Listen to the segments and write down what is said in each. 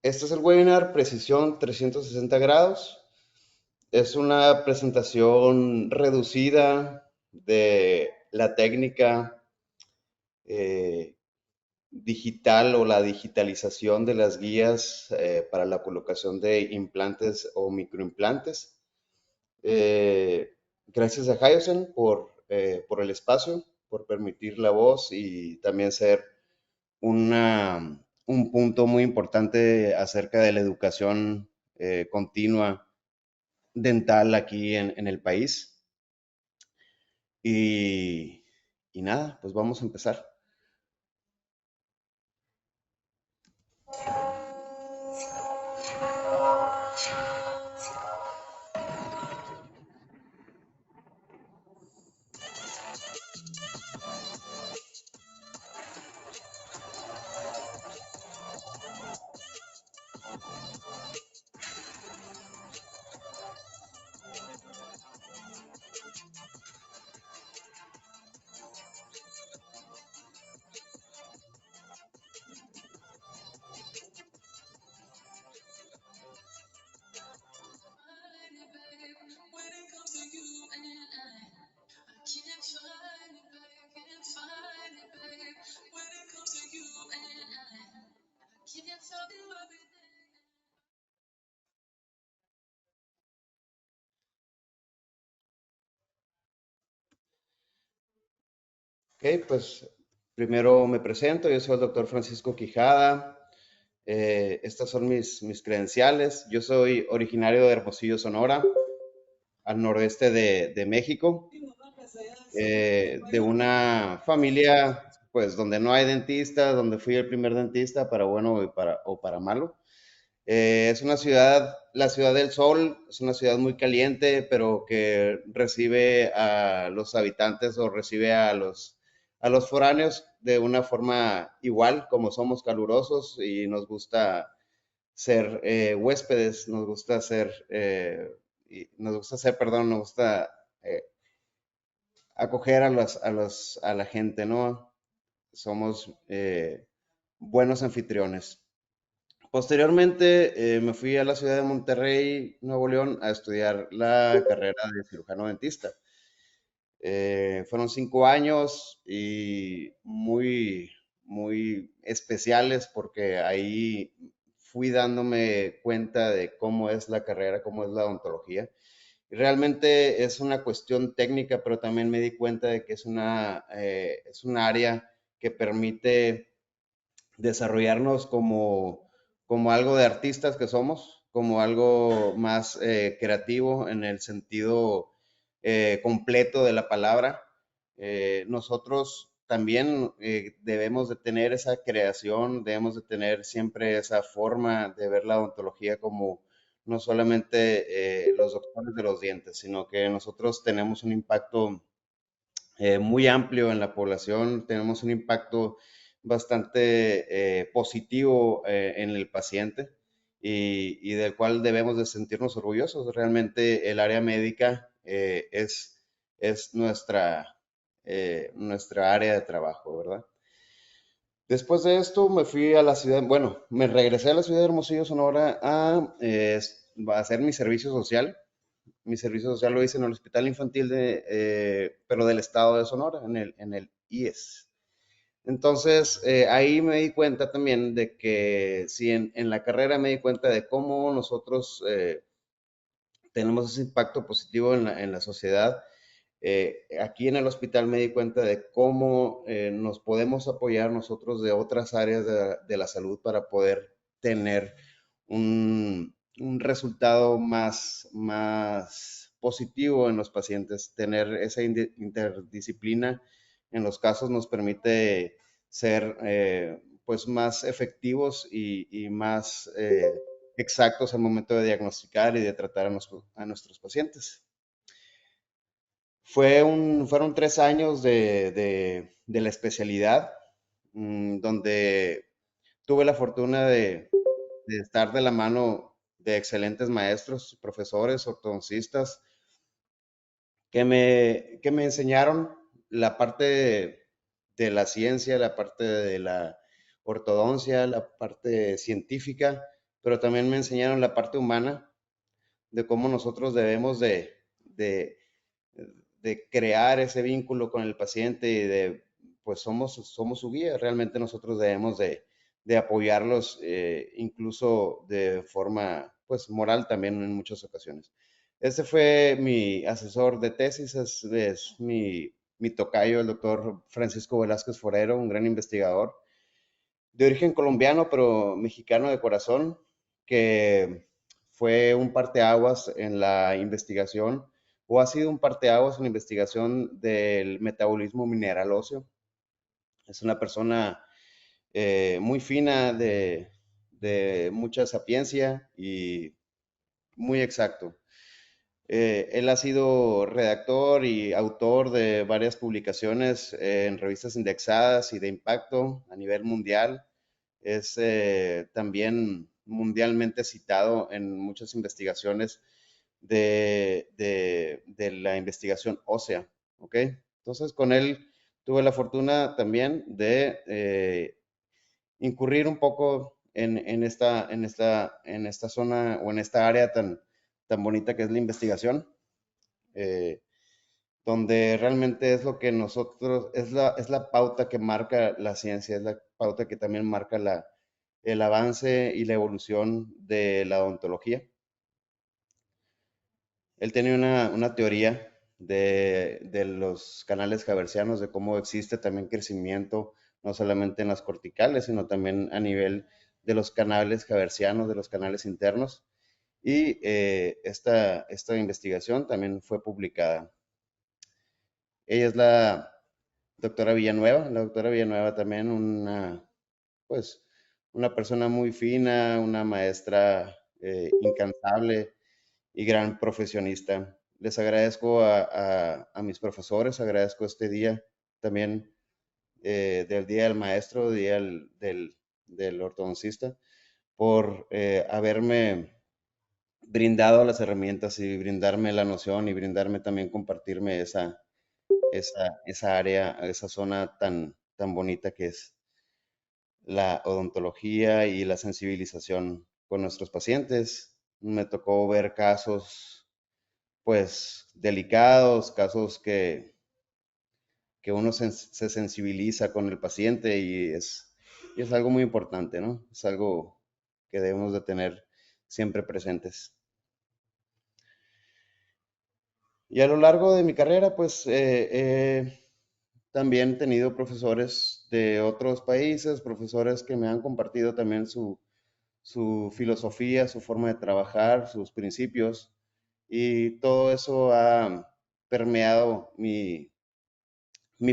Este es el webinar Precisión 360 grados. Es una presentación reducida de la técnica eh, digital o la digitalización de las guías para la colocación de implantes o microimplantes. Gracias a Hyosen por el espacio, por permitir la voz y también ser un punto muy importante acerca de la educación continua dental aquí en el país. Y, y nada, pues vamos a empezar. Ok, pues primero me presento, yo soy el doctor Francisco Quijada. Estas son mis credenciales. Yo soy originario de Hermosillo, Sonora, al noroeste de México, de una familia pues donde no hay dentista, donde fui el primer dentista para bueno o para malo. Es una ciudad, la ciudad del sol, es una ciudad muy caliente, pero que recibe a los habitantes o recibe a los foráneos de una forma igual, como somos calurosos y nos gusta ser huéspedes, nos gusta acoger a la gente, ¿no? Somos buenos anfitriones. Posteriormente me fui a la ciudad de Monterrey, Nuevo León, a estudiar la carrera de cirujano dentista. Fueron 5 años y muy especiales porque ahí fui dándome cuenta de cómo es la carrera, cómo es la odontología. Y realmente es una cuestión técnica, pero también me di cuenta de que es un área que permite desarrollarnos como algo de artistas que somos, como algo más creativo en el sentido completo de la palabra. Nosotros también debemos de tener esa creación, debemos de tener siempre esa forma de ver la odontología como no solamente los doctores de los dientes, sino que nosotros tenemos un impacto muy amplio en la población, tenemos un impacto bastante positivo en el paciente y del cual debemos de sentirnos orgullosos. Realmente el área médica es nuestra área de trabajo, ¿verdad? Después de esto me fui a la ciudad, bueno, me regresé a la ciudad de Hermosillo, Sonora, a hacer mi servicio social. Mi servicio social lo hice en el Hospital Infantil pero del estado de Sonora, en el IES. Entonces, ahí me di cuenta también de que, sí, en la carrera me di cuenta de cómo nosotros tenemos ese impacto positivo en la sociedad. Aquí en el hospital me di cuenta de cómo nos podemos apoyar nosotros de otras áreas de la salud para poder tener un resultado más positivo en los pacientes. Tener esa interdisciplina en los casos nos permite ser pues más efectivos y más exactos al momento de diagnosticar y de tratar a nuestros pacientes. Fueron 3 años de la especialidad, donde tuve la fortuna de estar de la mano de excelentes maestros, profesores, ortodoncistas, que me enseñaron la parte de la ciencia, la parte de la ortodoncia, la parte científica, pero también me enseñaron la parte humana de cómo nosotros debemos de, de crear ese vínculo con el paciente y de, pues somos su guía, realmente nosotros debemos de apoyarlos, incluso de forma, pues, moral también en muchas ocasiones. Este fue mi asesor de tesis, es mi tocayo, el doctor Francisco Velázquez Forero, un gran investigador de origen colombiano, pero mexicano de corazón, que fue un parteaguas en la investigación, o ha sido un parteaguas en la investigación del metabolismo mineral óseo. Es una persona muy fina, de mucha sapiencia y muy exacto. Él ha sido redactor y autor de varias publicaciones en revistas indexadas y de impacto a nivel mundial. Es también mundialmente citado en muchas investigaciones de la investigación ósea, ¿ok? Entonces, con él tuve la fortuna también de incurrir un poco en esta zona o en esta área tan bonita que es la investigación, eh, donde realmente es lo que nosotros, es la pauta que marca la ciencia, es la pauta que también marca el avance y la evolución de la odontología. Él tenía una teoría de los canales haversianos, de cómo existe también crecimiento, no solamente en las corticales, sino también a nivel de los canales haversianos, de los canales internos. Y esta investigación también fue publicada. Ella es la doctora Villanueva también, pues, una persona muy fina, una maestra incansable y gran profesionista. Les agradezco a mis profesores, agradezco este día también del Día del Maestro, Día del Ortodoncista, por haberme brindado las herramientas y brindarme la noción y brindarme también compartirme esa área, esa zona tan bonita que es la odontología y la sensibilización con nuestros pacientes. Me tocó ver casos, pues, delicados, casos que uno se sensibiliza con el paciente y es algo muy importante, ¿no? Es algo que debemos de tener siempre presentes. Y a lo largo de mi carrera, pues, también he tenido profesores de otros países, profesores que me han compartido también su filosofía, su forma de trabajar, sus principios, y todo eso ha permeado mi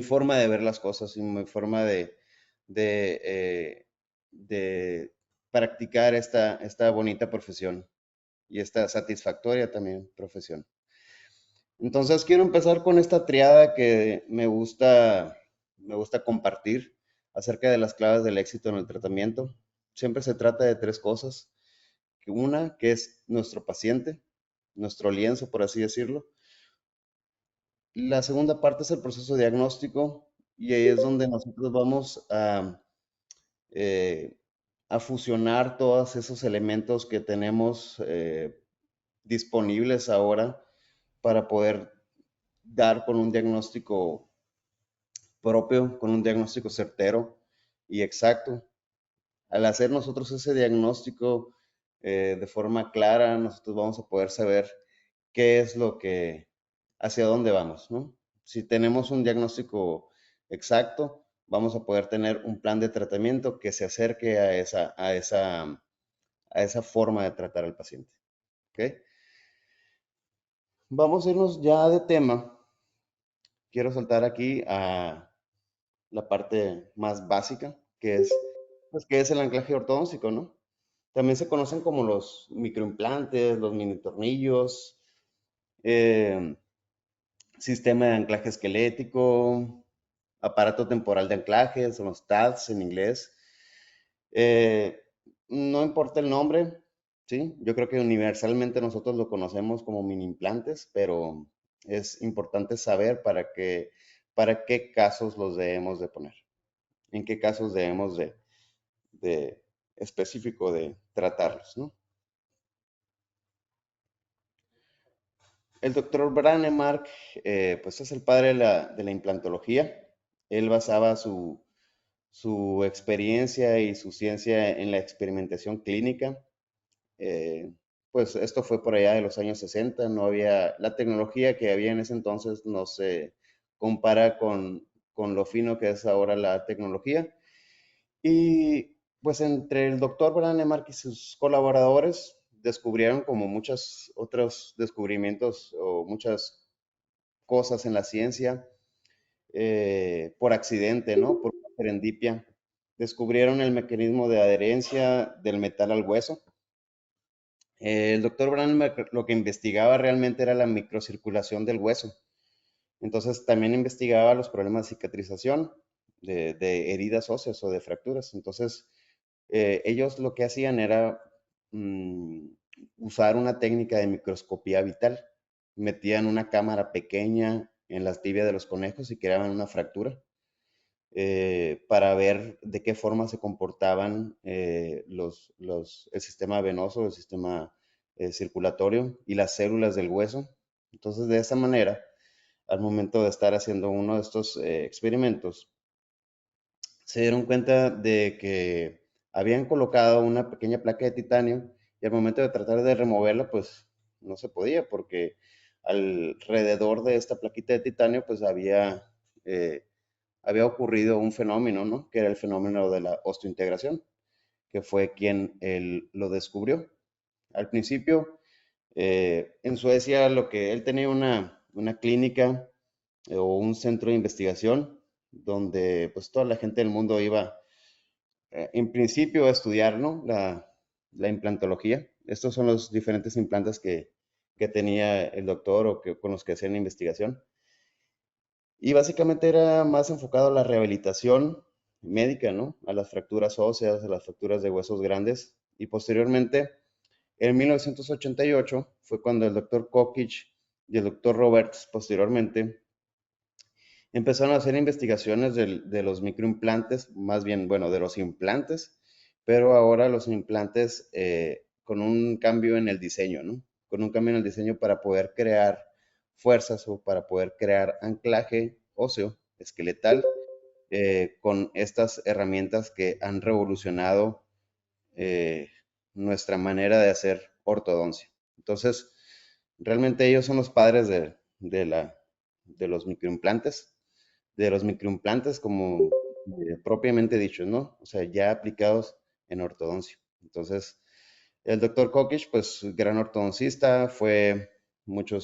forma de ver las cosas y mi forma de, de practicar esta bonita profesión y esta satisfactoria también profesión. Entonces quiero empezar con esta triada que me gusta compartir acerca de las claves del éxito en el tratamiento. Siempre se trata de tres cosas. Una, que es nuestro paciente, nuestro lienzo, por así decirlo. La segunda parte es el proceso diagnóstico y ahí es donde nosotros vamos eh, a fusionar todos esos elementos que tenemos disponibles ahora para poder dar con un diagnóstico propio, con un diagnóstico certero y exacto. Al hacer nosotros ese diagnóstico de forma clara, nosotros vamos a poder saber qué es lo que, hacia dónde vamos, ¿no? Si tenemos un diagnóstico exacto, vamos a poder tener un plan de tratamiento que se acerque a esa forma de tratar al paciente. ¿Ok? Vamos a irnos ya de tema. Quiero saltar aquí a la parte más básica, que es, pues, que es el anclaje ortodóntico, ¿no? También se conocen como los microimplantes, los mini tornillos, eh, sistema de anclaje esquelético, aparato temporal de anclaje, son los TADS en inglés. Eh, no importa el nombre, ¿sí? Yo creo que universalmente nosotros lo conocemos como mini implantes, pero es importante saber para qué casos los debemos de poner, en qué casos debemos de específico de tratarlos, ¿no? El doctor Branemark, pues es el padre de la implantología. Él basaba su experiencia y su ciencia en la experimentación clínica. Eh, pues esto fue por allá de los años 60. No había, la tecnología que había en ese entonces no se compara con lo fino que es ahora la tecnología. Y pues entre el doctor Branemark y sus colaboradores descubrieron como muchos otros descubrimientos o muchas cosas en la ciencia por accidente, ¿no? Por serendipia. Descubrieron el mecanismo de adherencia del metal al hueso. El doctor Branemark lo que investigaba realmente era la microcirculación del hueso. Entonces también investigaba los problemas de cicatrización de heridas óseas o de fracturas. Entonces ellos lo que hacían era mm, usar una técnica de microscopía vital. Metían una cámara pequeña en las tibias de los conejos y creaban una fractura para ver de qué forma se comportaban el sistema venoso, el sistema circulatorio y las células del hueso. Entonces, de esa manera, al momento de estar haciendo uno de estos experimentos, se dieron cuenta de que habían colocado una pequeña placa de titanio y al momento de tratar de removerla, pues no se podía porque alrededor de esta plaquita de titanio, pues había ocurrido un fenómeno, ¿no? Que era el fenómeno de la osteointegración, que fue quien él lo descubrió. Al principio, en Suecia, lo que él tenía una clínica o un centro de investigación donde pues toda la gente del mundo iba en principio a estudiar, ¿no? La implantología. Estos son los diferentes implantes que tenía el doctor o que, con los que hacían investigación. Y básicamente era más enfocado a la rehabilitación médica, ¿no? A las fracturas óseas, a las fracturas de huesos grandes. Y posteriormente, en 1988, fue cuando el doctor Kokich y el doctor Roberts, posteriormente, empezaron a hacer investigaciones de los microimplantes, más bien, bueno, de los implantes, pero ahora los implantes con un cambio en el diseño, ¿no? Con un cambio en el diseño para poder crear fuerzas o para poder crear anclaje óseo, esqueletal, con estas herramientas que han revolucionado eh, nuestra manera de hacer ortodoncia. Entonces, realmente ellos son los padres de los microimplantes, como propiamente dichos, ¿no? O sea, ya aplicados en ortodoncia. Entonces, el doctor Kokich, pues gran ortodoncista, fue mucho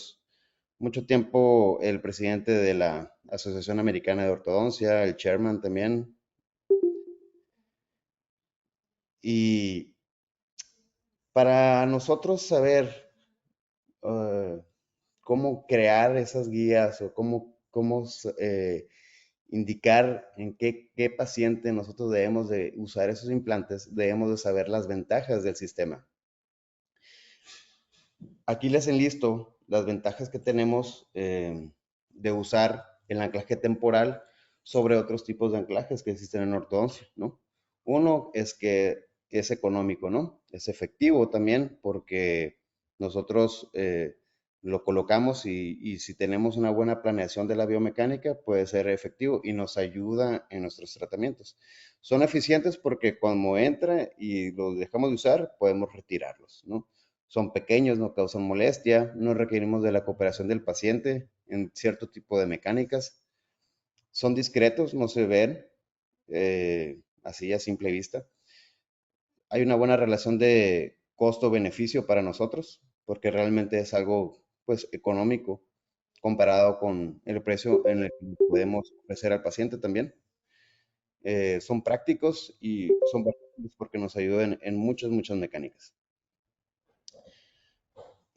tiempo el presidente de la Asociación Americana de Ortodoncia, el chairman también. Y para nosotros saber uh, cómo crear esas guías o cómo indicar en qué paciente nosotros debemos de usar esos implantes, debemos de saber las ventajas del sistema. Aquí les enlisto las ventajas que tenemos de usar el anclaje temporal sobre otros tipos de anclajes que existen en ortodoncia, ¿no? Uno es que es económico, ¿no? Es efectivo también porque nosotros lo colocamos y si tenemos una buena planeación de la biomecánica puede ser efectivo y nos ayuda en nuestros tratamientos. Son eficientes porque cuando entra y los dejamos de usar podemos retirarlos, ¿no? Son pequeños, no causan molestia, no requerimos de la cooperación del paciente en cierto tipo de mecánicas. Son discretos, no se ven así a simple vista. Hay una buena relación de costo-beneficio para nosotros, porque realmente es algo pues económico comparado con el precio en el que podemos ofrecer al paciente también. Son prácticos y son versátiles porque nos ayudan en muchas mecánicas.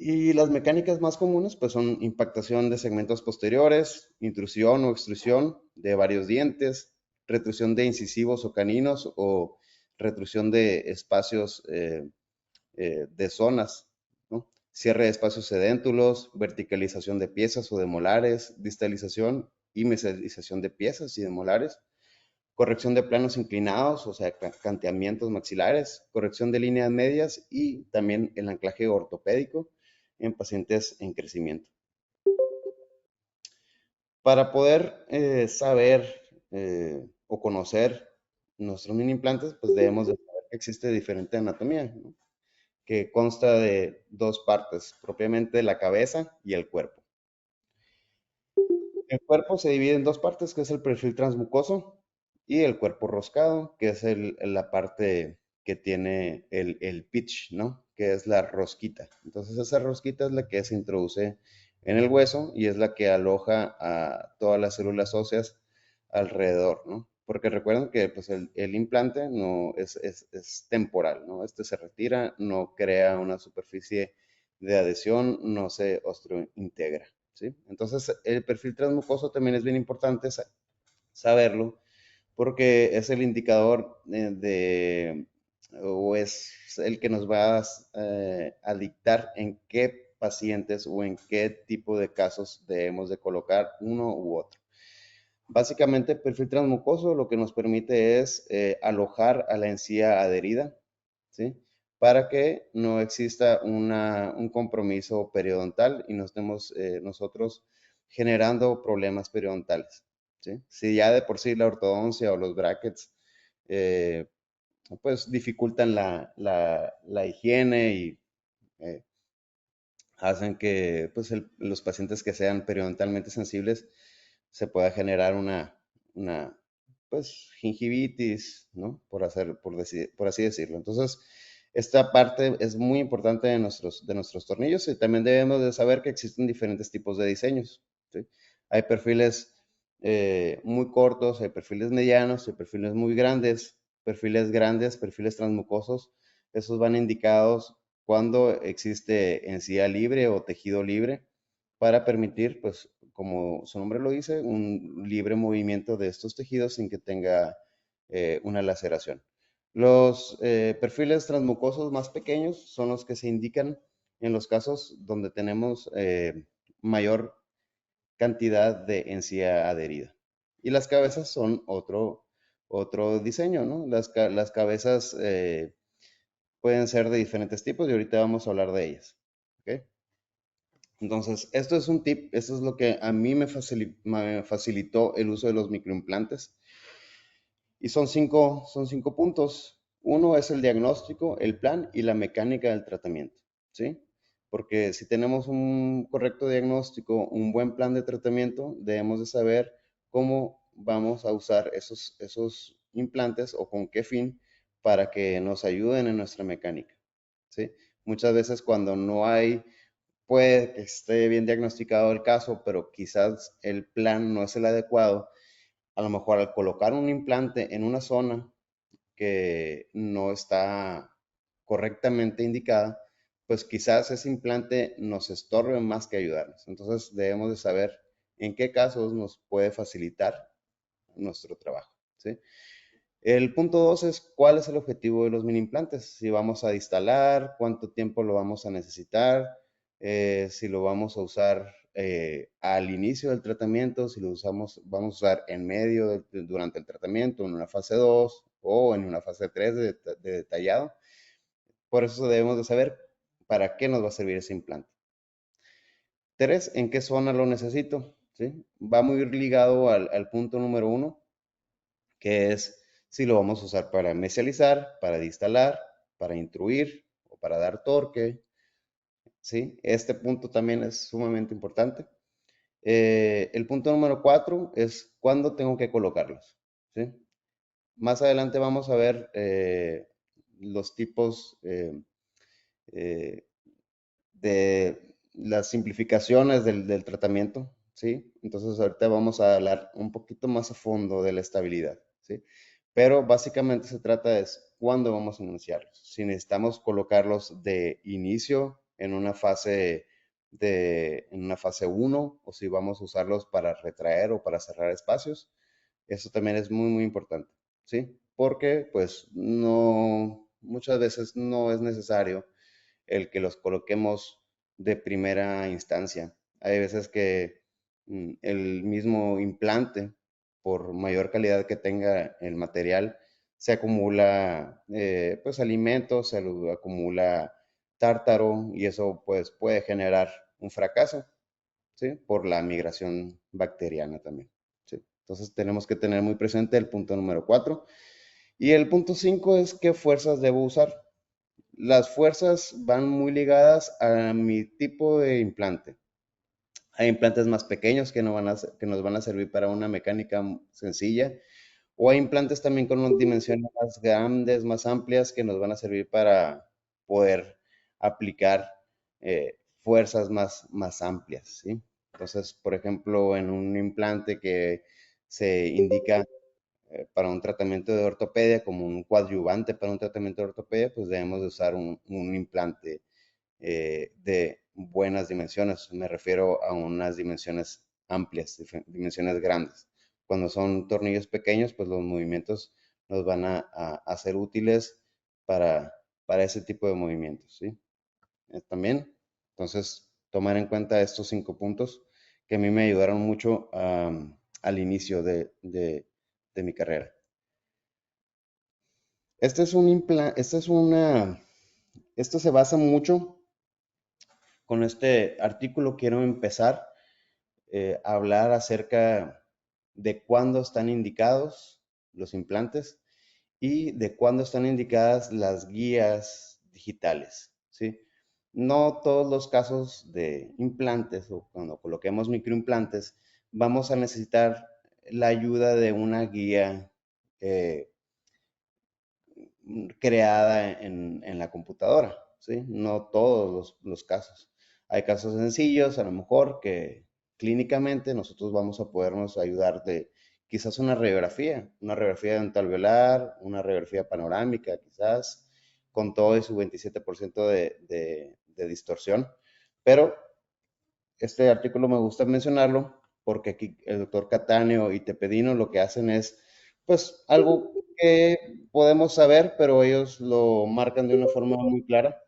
Y las mecánicas más comunes pues son impactación de segmentos posteriores, intrusión o extrusión de varios dientes, retrusión de incisivos o caninos o retrusión de espacios de zonas, ¿no? Cierre de espacios sedéntulos, verticalización de piezas o de molares, distalización y mesalización de piezas y de molares, corrección de planos inclinados, o sea, canteamientos maxilares, corrección de líneas medias y también el anclaje ortopédico en pacientes en crecimiento. Para poder saber o conocer nuestros mini implantes, pues debemos de saber que existe diferente anatomía, ¿no? Que consta de dos partes, propiamente la cabeza y el cuerpo. El cuerpo se divide en dos partes, que es el perfil transmucoso y el cuerpo roscado, que es la parte que tiene el pitch, ¿no? Que es la rosquita. Entonces esa rosquita es la que se introduce en el hueso y es la que aloja a todas las células óseas alrededor, ¿no? Porque recuerden que pues, el implante no es temporal, ¿no? Este se retira, no crea una superficie de adhesión, no se osteointegra. ¿Sí? Entonces, el perfil transmucoso también es bien importante saberlo porque es el indicador o es el que nos va a dictar en qué pacientes o en qué tipo de casos debemos de colocar uno u otro. Básicamente, el perfil transmucoso lo que nos permite es alojar a la encía adherida, ¿sí? Para que no exista un compromiso periodontal y no estemos nosotros generando problemas periodontales, ¿sí? Si ya de por sí la ortodoncia o los brackets eh, pues dificultan la higiene y eh, hacen que pues, los pacientes que sean periodontalmente sensibles se pueda generar una pues, gingivitis, ¿no? Por así decirlo. Entonces, esta parte es muy importante de nuestros tornillos y también debemos de saber que existen diferentes tipos de diseños, ¿sí? Hay perfiles muy cortos, hay perfiles medianos, hay perfiles grandes, perfiles transmucosos. Esos van indicados cuando existe encía libre o tejido libre para permitir, pues, como su nombre lo dice, un libre movimiento de estos tejidos sin que tenga una laceración. Los perfiles transmucosos más pequeños son los que se indican en los casos donde tenemos mayor cantidad de encía adherida. Y las cabezas son otro diseño, ¿no? Las cabezas pueden ser de diferentes tipos y ahorita vamos a hablar de ellas. ¿Okay? Entonces, esto es un tip, esto es lo que a mí me facilitó el uso de los microimplantes. Y son cinco puntos. Uno es el diagnóstico, el plan y la mecánica del tratamiento, ¿sí? Porque si tenemos un correcto diagnóstico, un buen plan de tratamiento, debemos de saber cómo vamos a usar esos implantes o con qué fin para que nos ayuden en nuestra mecánica, ¿sí? Muchas veces cuando no hay, puede que esté bien diagnosticado el caso, pero quizás el plan no es el adecuado. A lo mejor al colocar un implante en una zona que no está correctamente indicada, pues quizás ese implante nos estorbe más que ayudarnos. Entonces debemos de saber en qué casos nos puede facilitar nuestro trabajo, ¿sí? El punto 2 es cuál es el objetivo de los mini implantes. Si vamos a instalar, cuánto tiempo lo vamos a necesitar, si lo vamos a usar al inicio del tratamiento, si lo vamos a usar en medio, durante el tratamiento, en una fase 2 o en una fase 3 de detallado. Por eso debemos de saber para qué nos va a servir ese implante. 3, ¿en qué zona lo necesito? ¿Sí? Va muy ligado al punto número 1, que es si lo vamos a usar para mesializar, para distalar, para intruir o para dar torque, ¿sí? Este punto también es sumamente importante. El punto número 4 es cuándo tengo que colocarlos, ¿sí? Más adelante vamos a ver los tipos eh, de las simplificaciones del tratamiento, ¿sí? Entonces ahorita vamos a hablar un poquito más a fondo de la estabilidad, ¿sí? Pero básicamente se trata de cuándo vamos a iniciarlos. Si necesitamos colocarlos de inicio en una fase 1 o si vamos a usarlos para retraer o para cerrar espacios, eso también es muy, muy importante, ¿sí? Porque pues no, muchas veces no es necesario el que los coloquemos de primera instancia. Hay veces que el mismo implante por mayor calidad que tenga el material, se acumula pues alimentos, se acumula tártaro y eso pues puede generar un fracaso, ¿sí? Por la migración bacteriana también, ¿sí? Entonces tenemos que tener muy presente el punto número 4. Y el punto 5 es qué fuerzas debo usar. Las fuerzas van muy ligadas a mi tipo de implante. Hay implantes más pequeños que, no van a, que nos van a servir para una mecánica sencilla, o hay implantes también con dimensiones más grandes, más amplias, que nos van a servir para poder aplicar fuerzas más amplias, ¿sí? Entonces, por ejemplo, en un implante que se indica para un tratamiento de ortopedia, como un coadyuvante para un tratamiento de ortopedia, pues debemos de usar un implante de buenas dimensiones. Me refiero a unas dimensiones amplias, dimensiones grandes. Cuando son tornillos pequeños, pues los movimientos nos van a ser útiles para, para ese tipo de movimientos, ¿sí? También, entonces, tomar en cuenta estos 5 puntos que a mí me ayudaron mucho al inicio de mi carrera. Este es un esto se basa mucho con este artículo. Quiero empezar a hablar acerca de cuándo están indicados los implantes y de cuándo están indicadas las guías digitales, ¿sí? No todos los casos de implantes o cuando coloquemos microimplantes vamos a necesitar la ayuda de una guía eh, creada en la computadora, ¿sí? No todos los casos. Hay casos sencillos, a lo mejor, que clínicamente nosotros vamos a podernos ayudar de quizás una radiografía dental velar, una radiografía panorámica, quizás, con todo y su 27% de distorsión. Pero este artículo me gusta mencionarlo porque aquí el doctor Cattaneo y Tepedino lo que hacen es, pues, algo que podemos saber, pero ellos lo marcan de una forma muy clara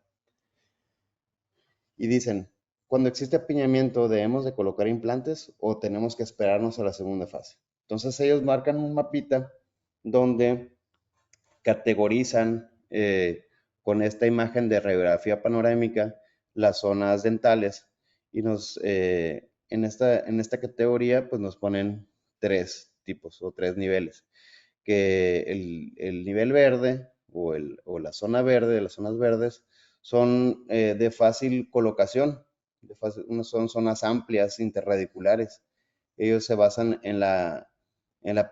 y dicen, cuando existe apiñamiento, ¿debemos de colocar implantes o tenemos que esperarnos a la segunda fase? Entonces ellos marcan un mapita donde categorizan con esta imagen de radiografía panorámica las zonas dentales y en esta categoría pues nos ponen 3 tipos o 3 niveles, que el nivel verde o la zona verde, las zonas verdes, son de fácil colocación, son zonas amplias, interradiculares. Ellos se basan en la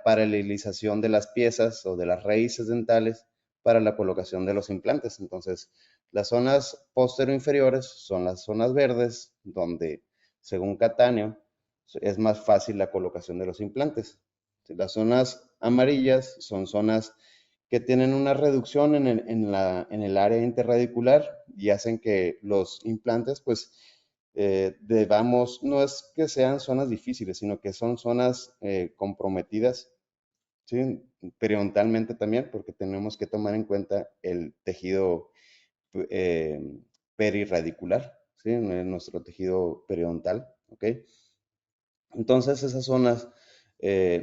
paralelización de las piezas o de las raíces dentales para la colocación de los implantes. Entonces, las zonas inferiores son las zonas verdes, donde, según Cattaneo, es más fácil la colocación de los implantes. Las zonas amarillas son zonas que tienen una reducción en el área interradicular y hacen que los implantes, pues, no es que sean zonas difíciles, sino que son zonas comprometidas, ¿sí? Periodontalmente también, porque tenemos que tomar en cuenta el tejido eh, perirradicular, ¿sí? Nuestro tejido periodontal, ¿ok? Entonces esas zonas,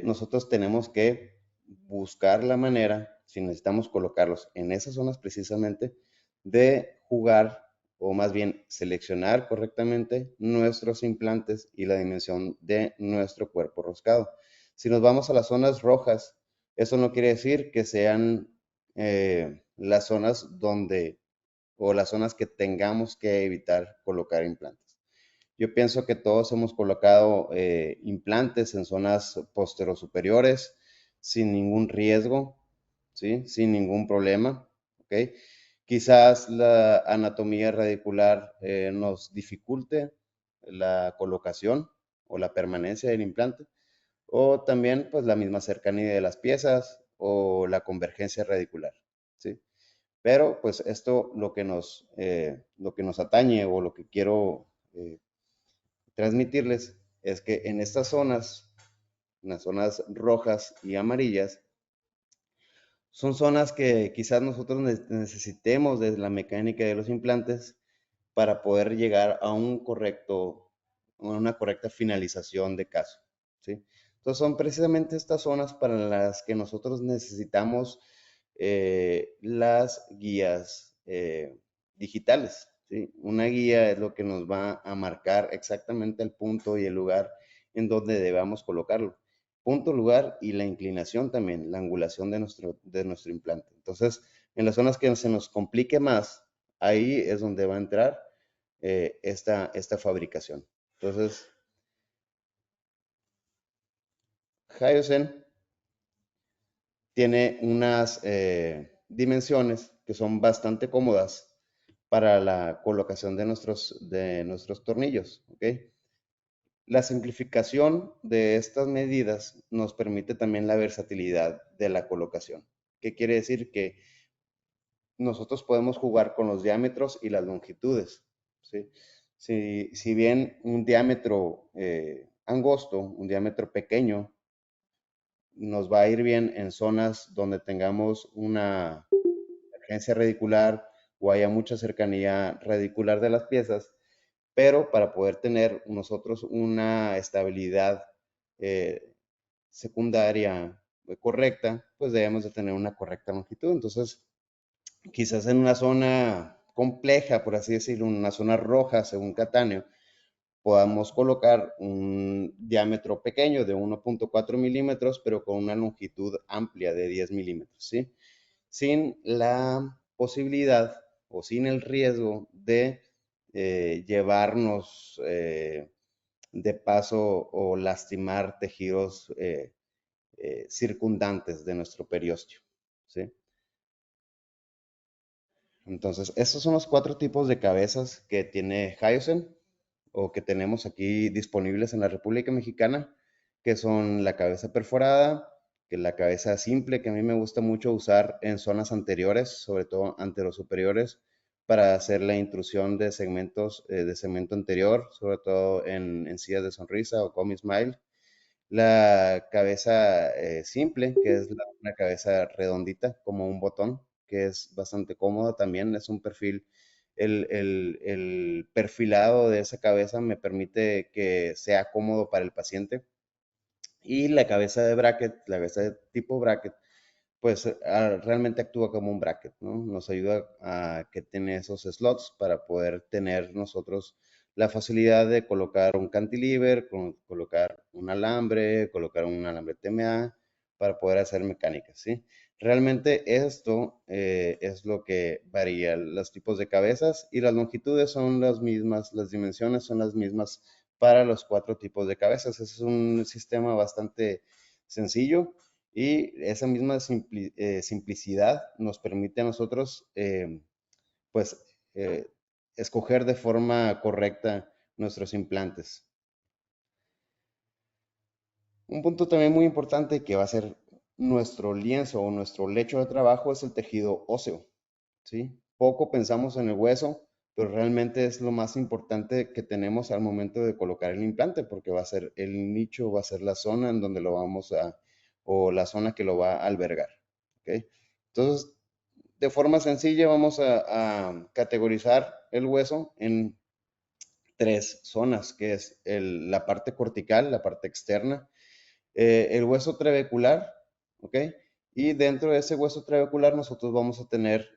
nosotros tenemos que buscar la manera, si necesitamos colocarlos en esas zonas precisamente, de jugar o más bien seleccionar correctamente nuestros implantes y la dimensión de nuestro cuerpo roscado. Si nos vamos a las zonas rojas, eso no quiere decir que sean las zonas donde o las zonas que tengamos que evitar colocar implantes. Yo pienso que todos hemos colocado implantes en zonas posterosuperiores sin ningún riesgo, ¿sí? Sin ningún problema, ¿ok? Quizás la anatomía radicular nos dificulte la colocación o la permanencia del implante, o también pues la misma cercanía de las piezas o la convergencia radicular, ¿sí? Pero pues esto lo que nos atañe o lo que quiero transmitirles es que en las zonas rojas y amarillas, son zonas que quizás nosotros necesitemos de la mecánica de los implantes para poder llegar a una correcta finalización de caso, ¿sí? Entonces son precisamente estas zonas para las que nosotros necesitamos las guías digitales, ¿sí? Una guía es lo que nos va a marcar exactamente el punto y el lugar en donde debamos colocarlo. Punto, lugar y la inclinación también, la angulación de nuestro implante. Entonces, en las zonas que se nos complique más, ahí es donde va a entrar esta fabricación. Entonces, Hyosen tiene unas dimensiones que son bastante cómodas para la colocación de nuestros tornillos, ¿ok? La simplificación de estas medidas nos permite también la versatilidad de la colocación. ¿Qué quiere decir? Que nosotros podemos jugar con los diámetros y las longitudes, ¿sí? Si bien un diámetro angosto, un diámetro pequeño, nos va a ir bien en zonas donde tengamos una agencia radicular o haya mucha cercanía radicular de las piezas, pero para poder tener nosotros una estabilidad eh, secundaria correcta, pues debemos de tener una correcta longitud. Entonces, quizás en una zona compleja, por así decirlo, una zona roja, según Catáneo, podamos colocar un diámetro pequeño de 1.4 milímetros, pero con una longitud amplia de 10 milímetros, ¿sí? Sin la posibilidad o sin el riesgo de llevarnos de paso o lastimar tejidos circundantes de nuestro periósteo, ¿sí? Entonces, estos son los cuatro tipos de cabezas que tiene Hyosen o que tenemos aquí disponibles en la República Mexicana, que son la cabeza perforada, que es la cabeza simple, que a mí me gusta mucho usar en zonas anteriores, sobre todo anterosuperiores, para hacer la intrusión de segmentos de segmento anterior, sobre todo en sillas de sonrisa o Comi Smile. La cabeza simple, que es una cabeza redondita, como un botón, que es bastante cómoda también. Es un perfil, el perfilado de esa cabeza me permite que sea cómodo para el paciente. Y la cabeza de bracket, la cabeza de tipo bracket, pues realmente actúa como un bracket, ¿no? Nos ayuda a que tiene esos slots para poder tener nosotros la facilidad de colocar un cantilever, colocar un alambre TMA para poder hacer mecánica, ¿sí? Realmente esto es lo que varía. Los tipos de cabezas y las longitudes son las mismas, las dimensiones son las mismas para los cuatro tipos de cabezas. Es un sistema bastante sencillo y esa misma simplicidad nos permite a nosotros, pues, escoger de forma correcta nuestros implantes. Un punto también muy importante que va a ser nuestro lienzo o nuestro lecho de trabajo es el tejido óseo, ¿sí? Poco pensamos en el hueso, pero realmente es lo más importante que tenemos al momento de colocar el implante, porque va a ser el nicho, va a ser la zona en donde lo vamos a, o la zona que lo va a albergar, ¿ok? Entonces, de forma sencilla vamos a categorizar el hueso en tres zonas, que es la parte cortical, la parte externa, el hueso trabecular, ¿ok? Y dentro de ese hueso trabecular nosotros vamos a tener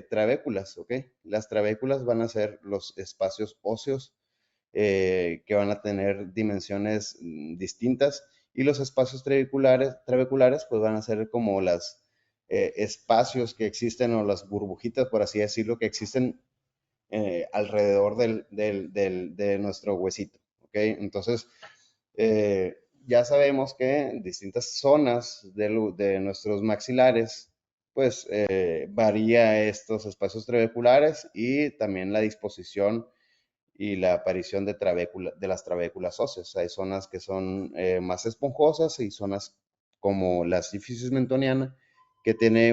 trabéculas, ¿ok? Las trabéculas van a ser los espacios óseos que van a tener dimensiones distintas y los espacios trabeculares pues van a ser como las espacios que existen o las burbujitas, por así decirlo, que existen alrededor de nuestro huesito, ¿ok? Entonces, ya sabemos que en distintas zonas de nuestros maxilares, pues varía estos espacios trabeculares y también la disposición y la aparición de las trabéculas óseas. Hay zonas que son más esponjosas y zonas como la sífisis mentoniana, que tiene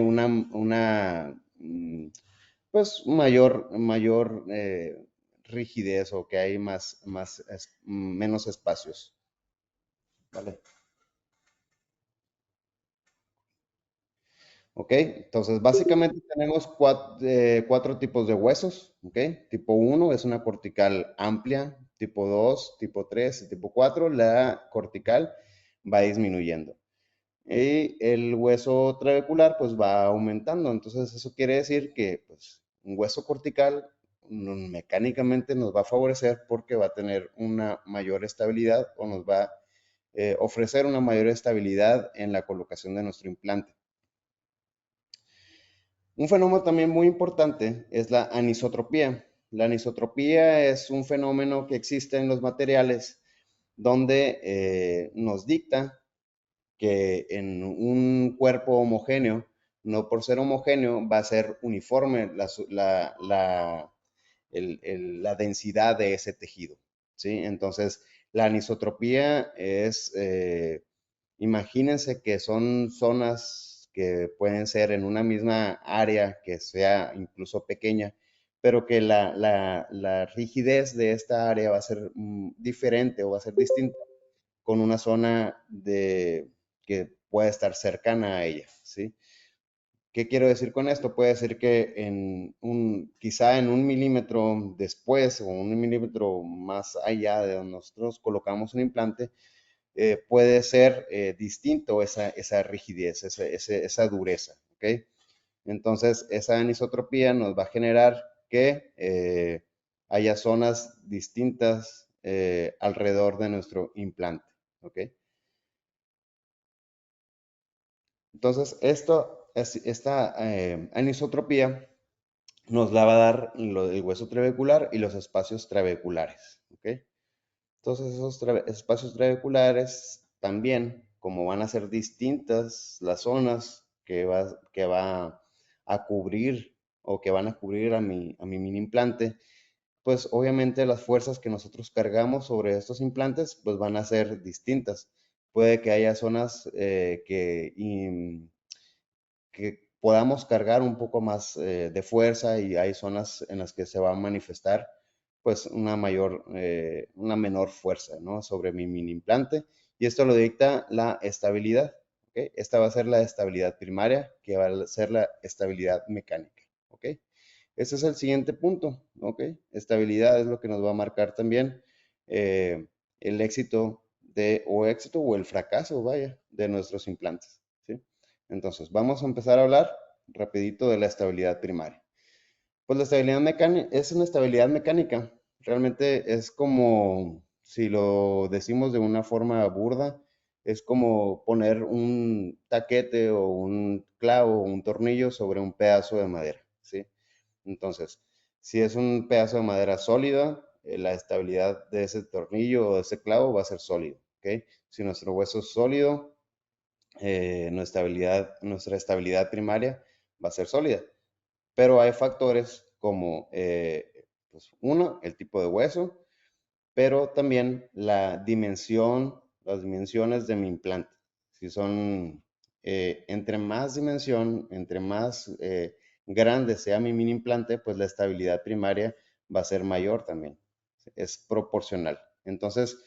pues mayor rigidez o que hay menos espacios. ¿Vale? ¿Ok? Entonces, básicamente tenemos cuatro tipos de huesos, ¿ok? Tipo uno es una cortical amplia, tipo 2, tipo 3 y tipo 4. La cortical va disminuyendo. Y el hueso trabecular pues va aumentando. Entonces eso quiere decir que pues, un hueso cortical mecánicamente nos va a favorecer porque va a tener una mayor estabilidad o nos va a ofrecer una mayor estabilidad en la colocación de nuestro implante. Un fenómeno también muy importante es la anisotropía. La anisotropía es un fenómeno que existe en los materiales donde nos dicta que en un cuerpo homogéneo, no por ser homogéneo, va a ser uniforme la densidad de ese tejido, ¿sí? Entonces, la anisotropía es, imagínense que son zonas que pueden ser en una misma área que sea incluso pequeña, pero que la rigidez de esta área va a ser diferente o va a ser distinta con una zona que puede estar cercana a ella, ¿sí? ¿Qué quiero decir con esto? Puede decir que quizá en 1 milímetro después o 1 milímetro más allá de donde nosotros colocamos un implante, puede ser distinto esa rigidez, esa dureza, ¿ok? Entonces, esa anisotropía nos va a generar que haya zonas distintas alrededor de nuestro implante, ¿ok? Entonces, esta anisotropía nos la va a dar el hueso trabecular y los espacios trabeculares, ¿ok? Entonces, esos espacios trabeculares también, como van a ser distintas las zonas que va a cubrir o que van a cubrir a mi mini implante, pues obviamente las fuerzas que nosotros cargamos sobre estos implantes pues van a ser distintas. Puede que haya zonas que podamos cargar un poco más de fuerza y hay zonas en las que se va a manifestar pues una menor fuerza, ¿no? Sobre mi mini implante y esto lo dicta la estabilidad, ¿ok? Esta va a ser la estabilidad primaria que va a ser la estabilidad mecánica, ¿ok? Ese es el siguiente punto, ¿ok? Estabilidad es lo que nos va a marcar también eh, el éxito o el fracaso, vaya, de nuestros implantes, ¿sí? Entonces, vamos a empezar a hablar rapidito de la estabilidad primaria. Pues la estabilidad mecánica es una estabilidad mecánica. Realmente es como, si lo decimos de una forma burda, es como poner un taquete o un clavo o un tornillo sobre un pedazo de madera, ¿sí? Entonces, si es un pedazo de madera sólida, la estabilidad de ese tornillo o de ese clavo va a ser sólido, ¿ok? Si nuestro hueso es sólido, nuestra estabilidad primaria va a ser sólida. Pero hay factores como, pues uno, el tipo de hueso, pero también las dimensiones de mi implante. Si son entre más dimensión, entre más grande sea mi mini implante, pues la estabilidad primaria va a ser mayor también. Es proporcional. Entonces,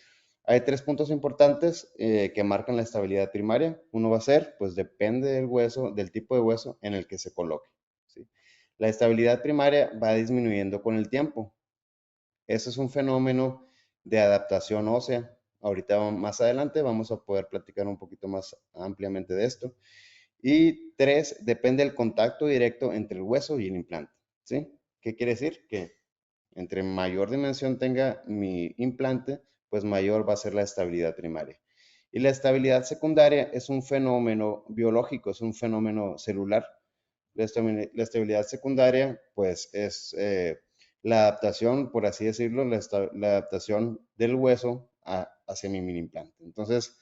hay 3 puntos importantes que marcan la estabilidad primaria. Uno va a ser, pues depende del hueso, del tipo de hueso en el que se coloque, ¿sí? La estabilidad primaria va disminuyendo con el tiempo. Eso es un fenómeno de adaptación ósea. Ahorita más adelante vamos a poder platicar un poquito más ampliamente de esto. Y 3, depende del contacto directo entre el hueso y el implante, ¿sí? ¿Qué quiere decir? Que entre mayor dimensión tenga mi implante, pues mayor va a ser la estabilidad primaria. Y la estabilidad secundaria es un fenómeno biológico, es un fenómeno celular. La estabilidad secundaria, pues es la adaptación, por así decirlo, la adaptación del hueso hacia mi mini implante. Entonces,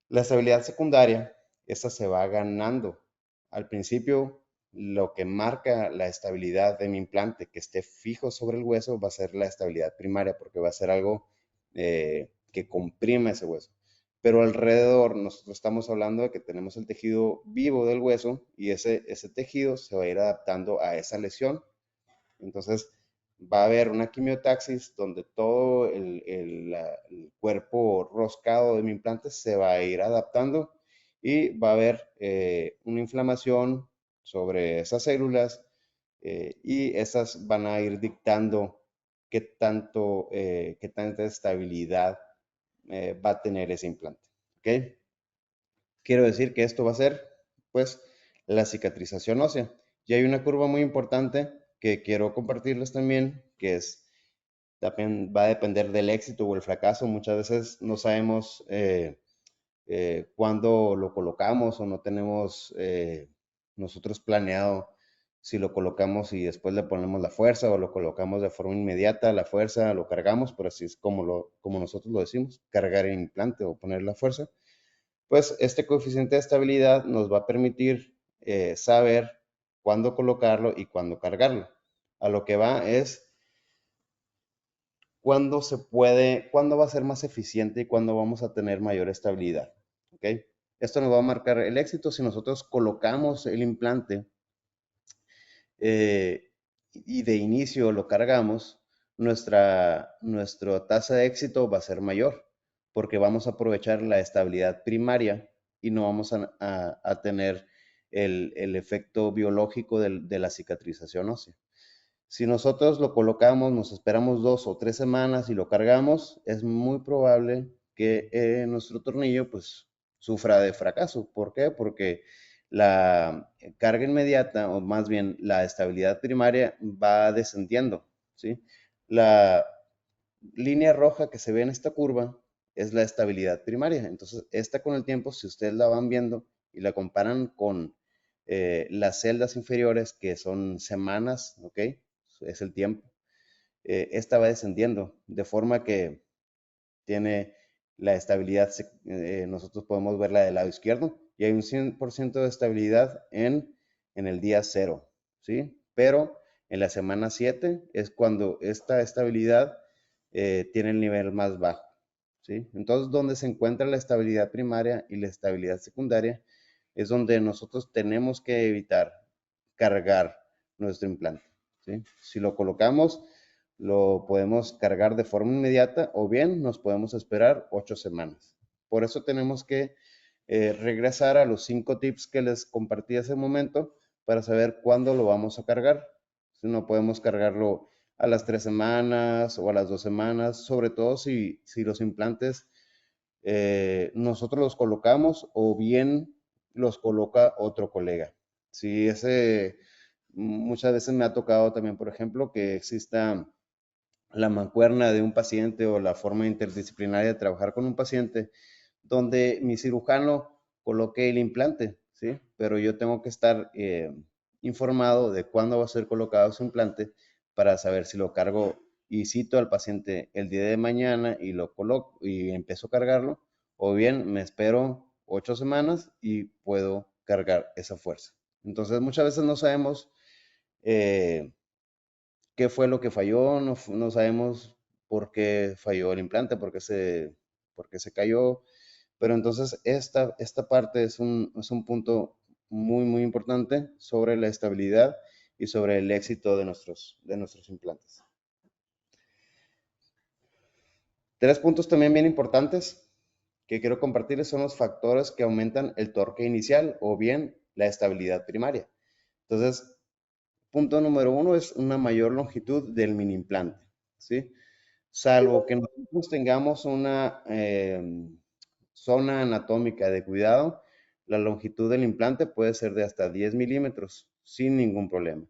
la estabilidad secundaria, esta se va ganando. Al principio, lo que marca la estabilidad de mi implante, que esté fijo sobre el hueso, va a ser la estabilidad primaria, porque va a ser algo que comprime ese hueso. Pero alrededor, nosotros estamos hablando de que tenemos el tejido vivo del hueso y ese tejido se va a ir adaptando a esa lesión. Entonces, va a haber una quimiotaxis donde todo el cuerpo roscado de mi implante se va a ir adaptando y va a haber una inflamación sobre esas células y esas van a ir dictando qué tanta estabilidad va a tener ese implante. ¿ok? Quiero decir que esto va a ser, pues, la cicatrización ósea. Y hay una curva muy importante que quiero compartirles también, que es, también va a depender del éxito o el fracaso. Muchas veces no sabemos cuándo lo colocamos o no tenemos nosotros planeado si lo colocamos y después le ponemos la fuerza o lo colocamos de forma inmediata, la fuerza, lo cargamos, por así es como nosotros lo decimos, cargar el implante o poner la fuerza. Pues este coeficiente de estabilidad nos va a permitir saber cuándo colocarlo y cuándo cargarlo. A lo que va es cuándo se puede, cuándo va a ser más eficiente y cuándo vamos a tener mayor estabilidad. ¿Ok? Esto nos va a marcar el éxito si nosotros colocamos el implante eh, y de inicio lo cargamos, nuestra tasa de éxito va a ser mayor porque vamos a aprovechar la estabilidad primaria y no vamos a tener el efecto biológico de la cicatrización ósea. Si nosotros lo colocamos, nos esperamos 2 o 3 semanas y lo cargamos, es muy probable que nuestro tornillo pues sufra de fracaso. ¿Por qué? Porque la carga inmediata, o más bien la estabilidad primaria, va descendiendo, ¿sí? La línea roja que se ve en esta curva es la estabilidad primaria. Entonces, esta con el tiempo, si ustedes la van viendo y la comparan con las celdas inferiores, que son semanas, ¿ok? Es el tiempo. Esta va descendiendo, de forma que tiene la estabilidad, nosotros podemos verla del lado izquierdo, y hay un 100% de estabilidad en el día 0, ¿sí? Pero en la semana 7 es cuando esta estabilidad tiene el nivel más bajo, ¿sí? Entonces, donde se encuentra la estabilidad primaria y la estabilidad secundaria, es donde nosotros tenemos que evitar cargar nuestro implante, ¿sí? Si lo colocamos, lo podemos cargar de forma inmediata o bien nos podemos esperar 8 semanas. Por eso tenemos que regresar a los 5 tips que les compartí hace un momento para saber cuándo lo vamos a cargar. Si no podemos cargarlo a las 3 semanas o a las 2 semanas, sobre todo si los implantes nosotros los colocamos o bien los coloca otro colega. Si ese, muchas veces me ha tocado también, por ejemplo, que exista la mancuerna de un paciente o la forma interdisciplinaria de trabajar con un paciente, donde mi cirujano coloque el implante, ¿sí? Pero yo tengo que estar informado de cuándo va a ser colocado ese implante para saber si lo cargo y cito al paciente el día de mañana y lo coloco y empiezo a cargarlo, o bien me espero 8 semanas y puedo cargar esa fuerza. Entonces muchas veces no sabemos eh, qué fue lo que falló, no sabemos por qué falló el implante, por qué se cayó, pero entonces esta parte es un punto muy, muy importante sobre la estabilidad y sobre el éxito de nuestros implantes. 3 puntos también bien importantes que quiero compartirles son los factores que aumentan el torque inicial o bien la estabilidad primaria. Entonces, punto número 1 es una mayor longitud del mini implante, ¿sí? Salvo que nosotros tengamos una zona anatómica de cuidado, la longitud del implante puede ser de hasta 10 milímetros sin ningún problema.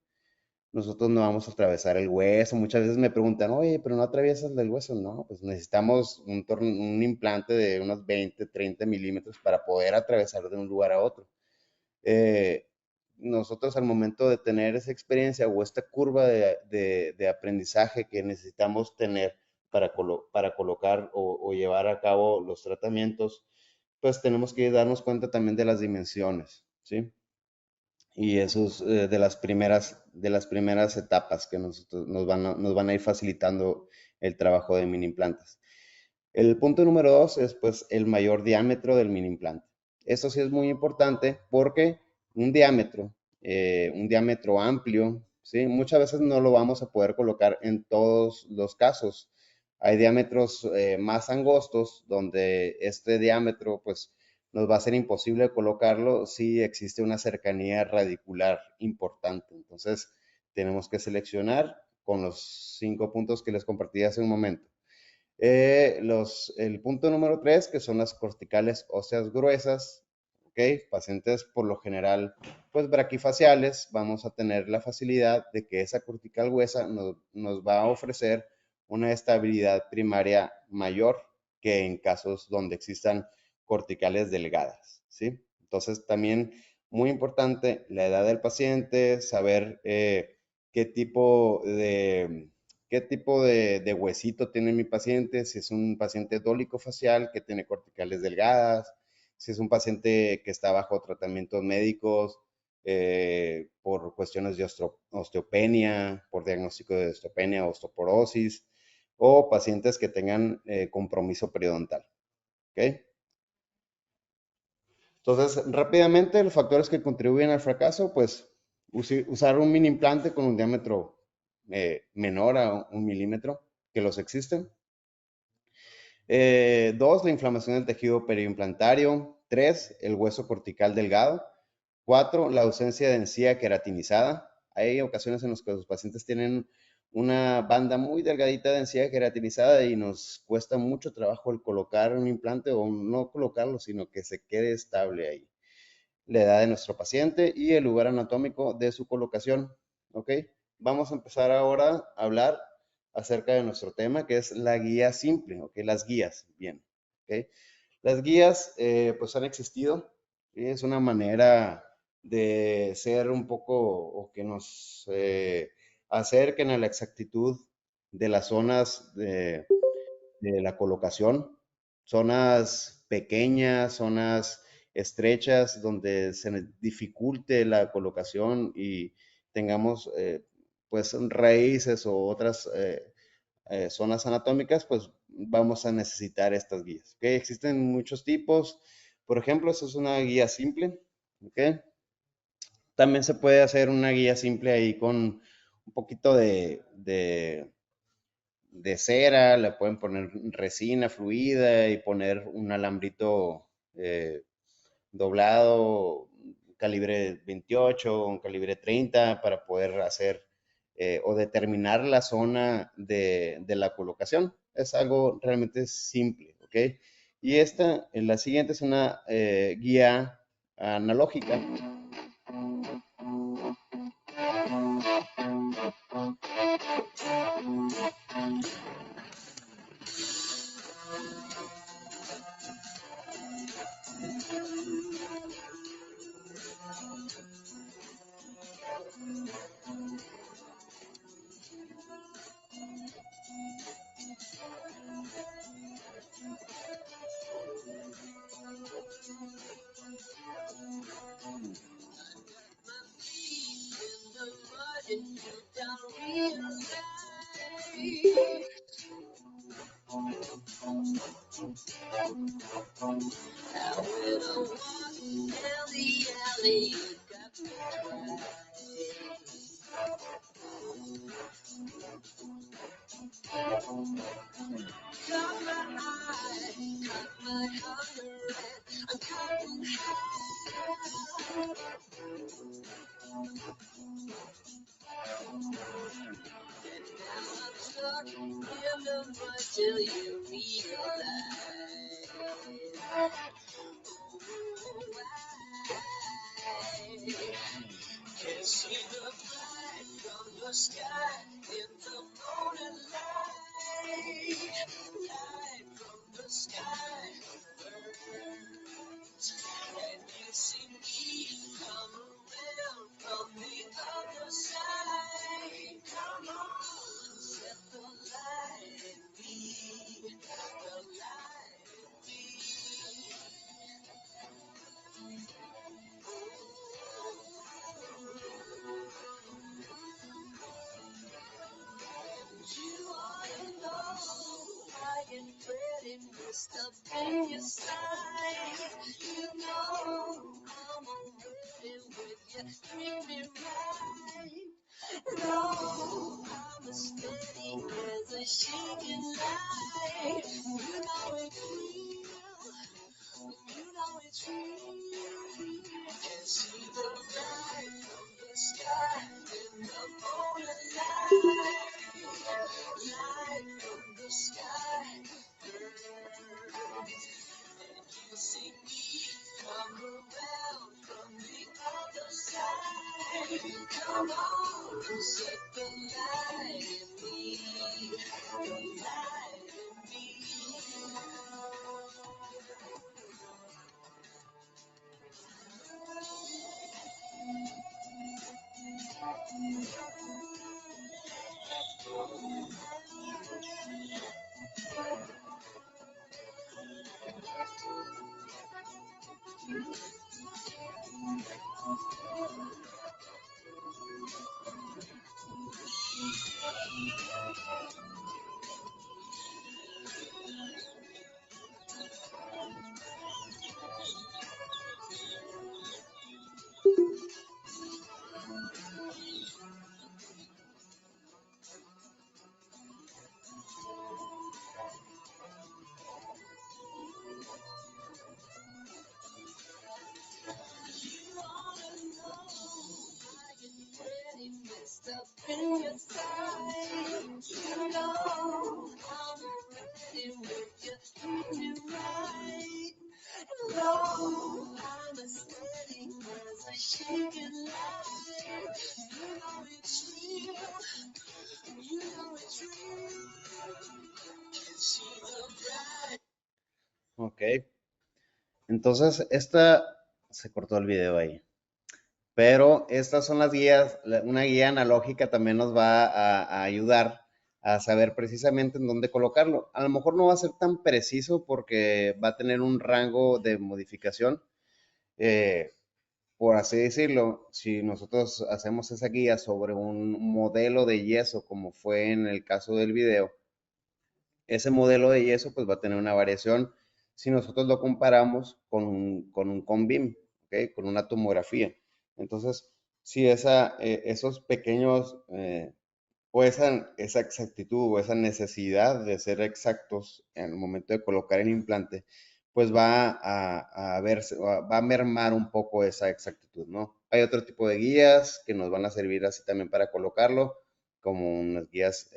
Nosotros no vamos a atravesar el hueso. Muchas veces me preguntan, oye, pero no atraviesas el hueso. No, pues necesitamos un implante de unos 20, 30 milímetros para poder atravesar de un lugar a otro. Eh, Nosotros al momento de tener esa experiencia o esta curva de aprendizaje que necesitamos tener para colocar o llevar a cabo los tratamientos, pues tenemos que darnos cuenta también de las dimensiones, ¿sí? Y eso es de las primeras etapas que nos van a ir facilitando el trabajo de mini implantes. El punto número 2 es pues el mayor diámetro del mini implante. Esto sí es muy importante porque un diámetro amplio, ¿sí? Muchas veces no lo vamos a poder colocar en todos los casos. Hay diámetros más angostos donde este diámetro pues nos va a ser imposible colocarlo si existe una cercanía radicular importante. Entonces tenemos que seleccionar con los 5 puntos que les compartí hace un momento. El punto número 3, que son las corticales óseas gruesas, ¿ok? Pacientes por lo general, pues braquifaciales, vamos a tener la facilidad de que esa cortical gruesa nos va a ofrecer una estabilidad primaria mayor que en casos donde existan corticales delgadas, ¿sí? Entonces, también muy importante la edad del paciente, saber qué tipo de de huesito tiene mi paciente, si es un paciente dólico facial que tiene corticales delgadas, si es un paciente que está bajo tratamientos médicos por cuestiones de osteopenia, por diagnóstico de osteopenia o osteoporosis, o pacientes que tengan compromiso periodontal. ¿Ok? Entonces, rápidamente, los factores que contribuyen al fracaso, pues usar un mini implante con un diámetro menor a 1 milímetro, que los existen. 2, la inflamación del tejido perioimplantario. 3, el hueso cortical delgado. 4, la ausencia de encía queratinizada. Hay ocasiones en las que los pacientes tienen una banda muy delgadita de encía queratinizada y nos cuesta mucho trabajo el colocar un implante o no colocarlo, sino que se quede estable ahí. La edad de nuestro paciente y el lugar anatómico de su colocación. ¿Ok? Vamos a empezar ahora a hablar acerca de nuestro tema, que es la guía simple, ¿ok? Las guías, bien. ¿Ok? Las guías, pues han existido. ¿Sí? Es una manera de ser un poco, o que nos acerquen a la exactitud de las zonas de la colocación, zonas pequeñas, zonas estrechas donde se dificulte la colocación y tengamos pues raíces o otras zonas anatómicas, pues vamos a necesitar estas guías. ¿Okay? Existen muchos tipos. Por ejemplo, esta es una guía simple. ¿Okay? También se puede hacer una guía simple ahí con un poquito de cera, le pueden poner resina fluida y poner un alambrito doblado, calibre 28, un calibre 30 para poder hacer o determinar la zona de la colocación. Es algo realmente simple, ¿ok? Y la siguiente es una guía analógica. Ok, entonces esta se cortó el video ahí. Pero estas son las guías, una guía analógica también nos va a ayudar a saber precisamente en dónde colocarlo. A lo mejor no va a ser tan preciso porque va a tener un rango de modificación. eh, por así decirlo, si nosotros hacemos esa guía sobre un modelo de yeso, como fue en el caso del video, ese modelo de yeso pues va a tener una variación si nosotros lo comparamos con BIM, ¿ok? Con una tomografía. Entonces, si esos pequeños o esa exactitud o esa necesidad de ser exactos en el momento de colocar el implante, pues va a mermar un poco esa exactitud, ¿no? Hay otro tipo de guías que nos van a servir así también para colocarlo, como unas guías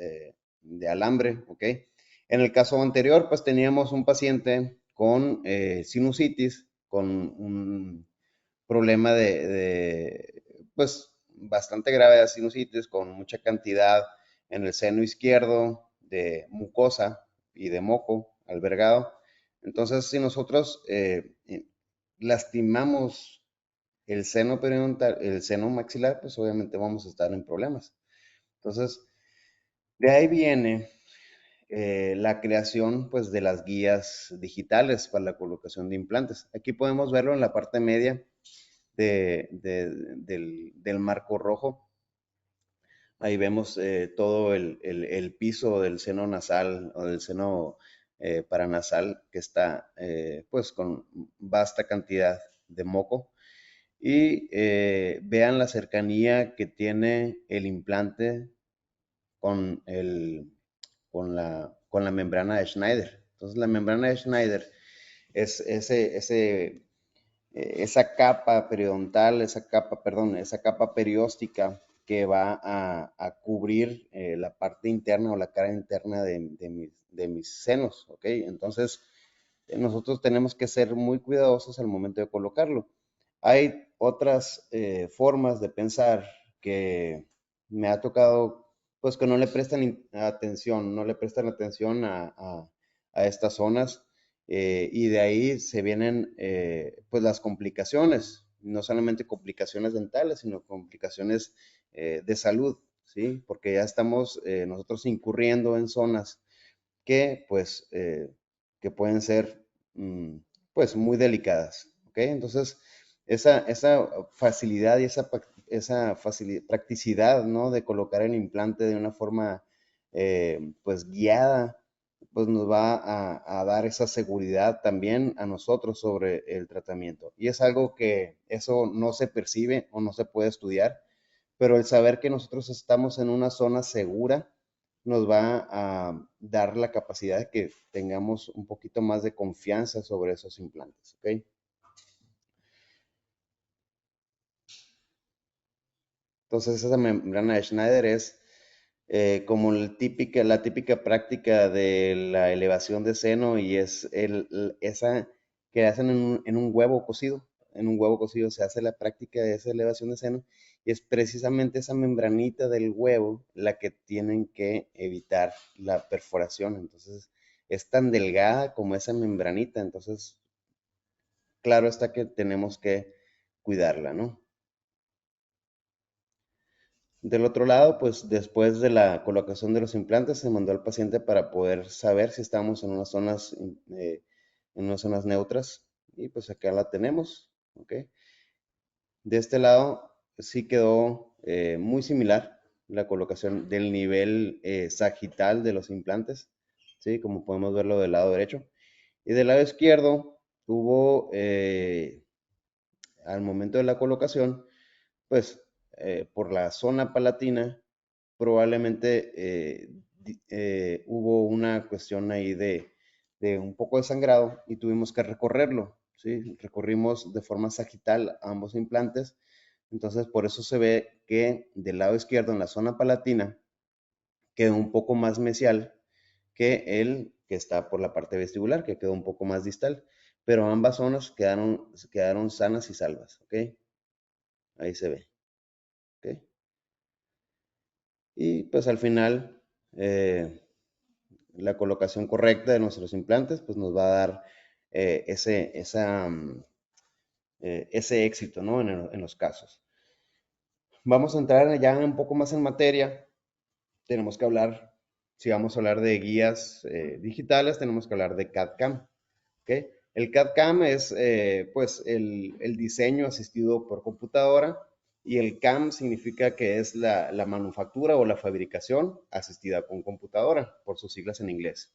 de alambre, ¿ok? En el caso anterior, pues teníamos un paciente con sinusitis, con un problema pues, bastante grave de sinusitis, con mucha cantidad en el seno izquierdo de mucosa y de moco albergado. Entonces, si nosotros lastimamos el seno periodontal, el seno maxilar, pues obviamente vamos a estar en problemas. Entonces, de ahí viene la creación pues de las guías digitales para la colocación de implantes. Aquí podemos verlo en la parte media del marco rojo. Ahí vemos todo el piso del seno nasal o del seno paranasal que está pues con vasta cantidad de moco. Y vean la cercanía que tiene el implante con, con la membrana de Schneider. Entonces la membrana de Schneider es esa capa periodontal, esa capa perióstica que va a cubrir la parte interna o la cara interna de mis senos, ¿ok? Entonces, nosotros tenemos que ser muy cuidadosos al momento de colocarlo. Hay otras formas de pensar que me ha tocado, pues que no le prestan atención, no le prestan atención a estas zonas y de ahí se vienen pues las complicaciones, no solamente complicaciones dentales, sino complicaciones de salud, ¿sí? Porque ya estamos nosotros incurriendo en zonas que pues que pueden ser pues muy delicadas, ¿ok? Entonces esa facilidad y esa practicidad, ¿no? De colocar el implante de una forma pues guiada, pues nos va a dar esa seguridad también a nosotros sobre el tratamiento. Y es algo que eso no se percibe o no se puede estudiar, pero el saber que nosotros estamos en una zona segura nos va a dar la capacidad de que tengamos un poquito más de confianza sobre esos implantes, ¿ok? Entonces esa membrana de Schneider es como la típica práctica de la elevación de seno y es esa que hacen en un huevo cocido. en un huevo cocido se hace la práctica de esa elevación de seno y es precisamente esa membranita del huevo la que tienen que evitar la perforación. Entonces, es tan delgada como esa membranita. Entonces, claro está que tenemos que cuidarla, ¿no? Del otro lado, pues después de la colocación de los implantes, se mandó al paciente para poder saber si estamos en unas zonas neutras. Y pues acá la tenemos, ¿ok? De este lado sí quedó muy similar la colocación del nivel sagital de los implantes, ¿sí? Como podemos verlo del lado derecho. Y del lado izquierdo hubo, al momento de la colocación, pues por la zona palatina, probablemente hubo una cuestión ahí de un poco de sangrado y tuvimos que recorrerlo, ¿sí? Recorrimos de forma sagital ambos implantes, entonces por eso se ve que del lado izquierdo en la zona palatina quedó un poco más mesial que el que está por la parte vestibular, que quedó un poco más distal, pero ambas zonas quedaron sanas y salvas, ¿ok? Ahí se ve, ¿ok? Y pues al final, la colocación correcta de nuestros implantes, pues nos va a dar ese éxito, ¿no? En los casos. Vamos a entrar ya un poco más en materia. Tenemos que hablar, si vamos a hablar de guías digitales, tenemos que hablar de CAD-CAM. ¿Okay? El CAD-CAM es pues el diseño asistido por computadora y el CAM significa que es la manufactura o la fabricación asistida con computadora, por sus siglas en inglés.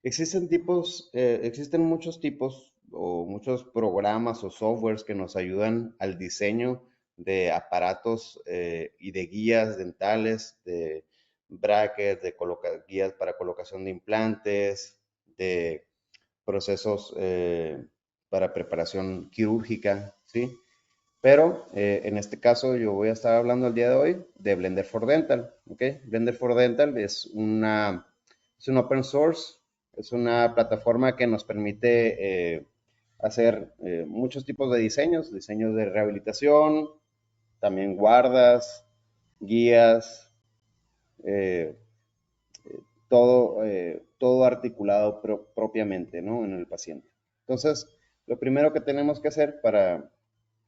Existen muchos tipos o muchos programas o softwares que nos ayudan al diseño de aparatos y de guías dentales, de brackets, de guías para colocación de implantes, de procesos para preparación quirúrgica, ¿sí? Pero en este caso yo voy a estar hablando el día de hoy de Blender for Dental, ¿ok? Blender for Dental es un open source, es una plataforma que nos permite hacer muchos tipos de diseños de rehabilitación, también guardas, guías, eh, todo articulado propiamente, ¿no? En el paciente. Entonces, lo primero que tenemos que hacer para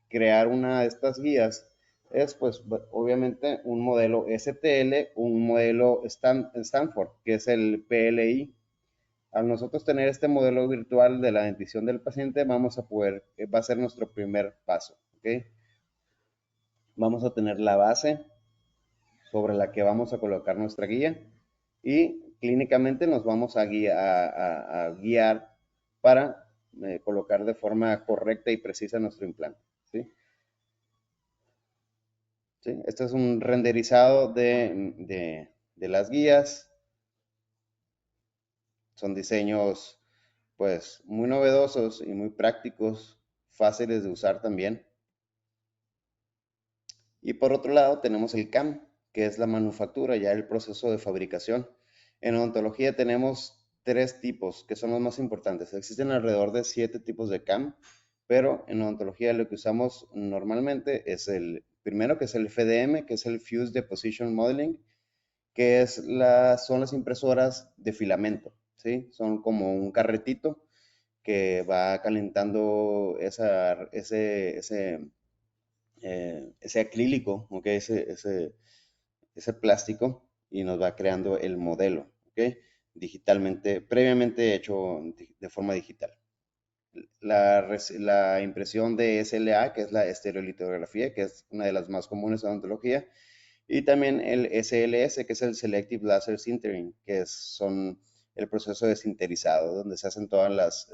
crear una de estas guías es, pues, obviamente un modelo STL, un modelo Stanford, que es el PLI. Al nosotros tener este modelo virtual de la dentición del paciente, vamos a poder, va a ser nuestro primer paso, ¿ok? Vamos a tener la base sobre la que vamos a colocar nuestra guía y clínicamente nos vamos a guiar para colocar de forma correcta y precisa nuestro implante, ¿sí? ¿Sí? Este es un renderizado de las guías. Son diseños pues muy novedosos y muy prácticos, fáciles de usar también. Y por otro lado tenemos el CAM, que es la manufactura, ya el proceso de fabricación. En odontología tenemos tres tipos, que son los más importantes. Existen alrededor de 7 tipos de CAM, pero en odontología lo que usamos normalmente es el primero, que es el FDM, que es el Fused Deposition Modeling, que son las impresoras de filamento, ¿sí? Son como un carretito que va calentando ese acrílico, ¿ok? Ese plástico y nos va creando el modelo, ¿ok? Digitalmente, previamente hecho de forma digital. La impresión de SLA, que es la estereolitografía, que es una de las más comunes en odontología, y también el SLS, que es el Selective Laser Sintering, son el proceso de sinterizado, donde se hacen todas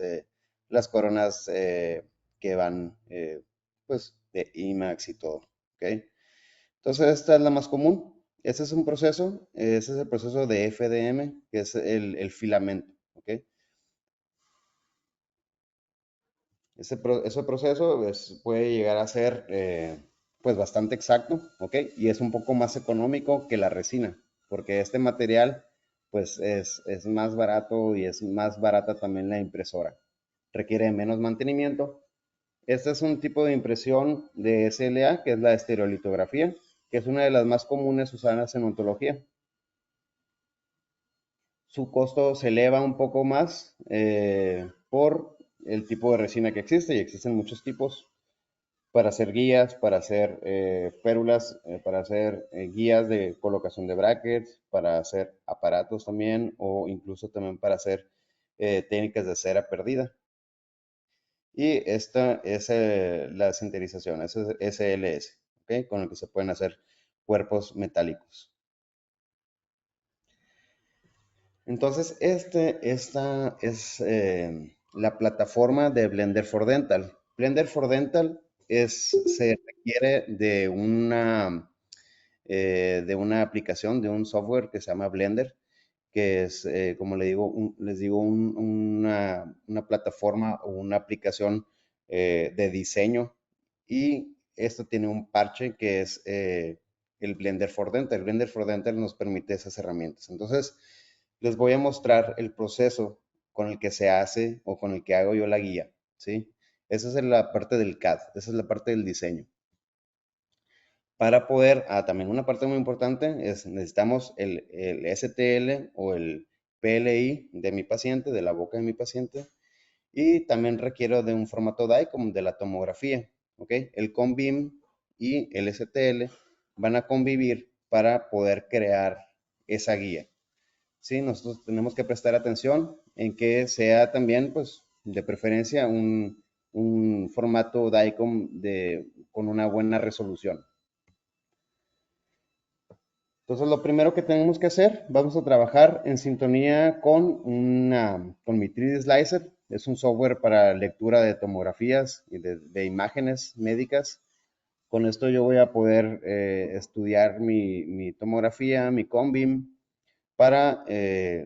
las coronas que van pues de IMAX y todo. ¿Okay? Entonces esta es la más común. Ese es el proceso de FDM, que es el filamento. ¿Okay? Ese proceso pues, puede llegar a ser pues bastante exacto, ¿ok? Y es un poco más económico que la resina, porque este material pues es más barato y es más barata también la impresora, requiere menos mantenimiento. Este es un tipo de impresión de SLA, que es la estereolitografía, que es una de las más comunes usadas en ontología. Su costo se eleva un poco más por el tipo de resina que existe, y existen muchos tipos para hacer guías, para hacer férulas, para hacer guías de colocación de brackets, para hacer aparatos también, o incluso también para hacer técnicas de cera perdida. Y esta es la sinterización, es SLS, ¿ok? Con el que se pueden hacer cuerpos metálicos. Entonces, esta es la plataforma de Blender for Dental. Blender for Dental se requiere de una aplicación, de un software que se llama Blender, que es, como les digo, una plataforma o una aplicación de diseño. Y esto tiene un parche que es el Blender for Dental. El Blender for Dental nos permite esas herramientas. Entonces, les voy a mostrar el proceso con el que se hace o con el que hago yo la guía, ¿sí? Esa es la parte del CAD, esa es la parte del diseño. Para poder, también una parte muy importante es necesitamos el STL o el PLI de mi paciente, de la boca de mi paciente, y también requiero de un formato DICOM de la tomografía, ¿ok? El CONBIM y el STL van a convivir para poder crear esa guía. Sí, nosotros tenemos que prestar atención en que sea también, pues, de preferencia un formato DICOM con una buena resolución. Entonces, lo primero que tenemos que hacer, vamos a trabajar en sintonía con mi 3D Slicer. Es un software para lectura de tomografías y de imágenes médicas. Con esto yo voy a poder estudiar mi tomografía, mi CONBIM, para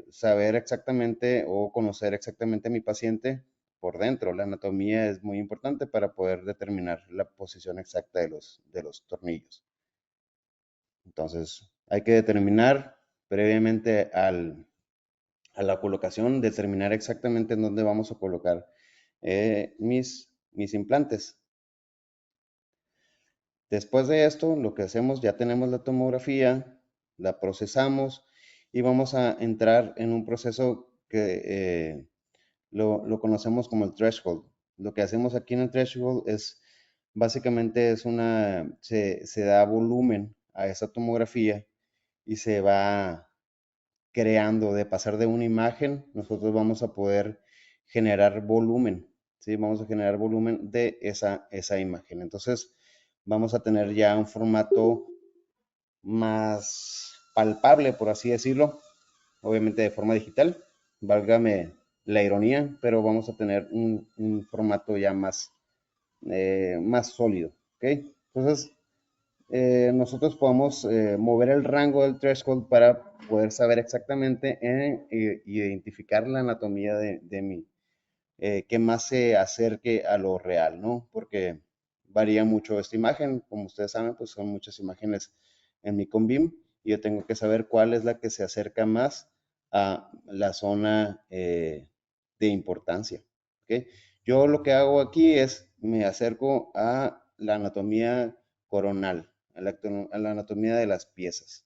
saber exactamente o conocer exactamente a mi paciente por dentro. La anatomía es muy importante para poder determinar la posición exacta de los tornillos. Entonces, hay que determinar previamente a la colocación, determinar exactamente en dónde vamos a colocar mis implantes. Después de esto, lo que hacemos, ya tenemos la tomografía, la procesamos y vamos a entrar en un proceso que lo conocemos como el threshold. Lo que hacemos aquí en el threshold es, básicamente se da volumen a esa tomografía y se va creando, de pasar de una imagen, nosotros vamos a poder generar volumen, ¿sí? Vamos a generar volumen de esa imagen. Entonces, vamos a tener ya un formato más palpable, por así decirlo, obviamente de forma digital, válgame la ironía, pero vamos a tener un formato ya más sólido, ¿ok? Entonces, nosotros podemos mover el rango del threshold para poder saber exactamente identificar la anatomía de mi, que más se acerque a lo real, ¿no? Porque varía mucho esta imagen, como ustedes saben, pues son muchas imágenes en mi CONBIM y yo tengo que saber cuál es la que se acerca más a la zona de importancia, ¿ok? Yo lo que hago aquí es me acerco a la anatomía coronal, a la anatomía de las piezas.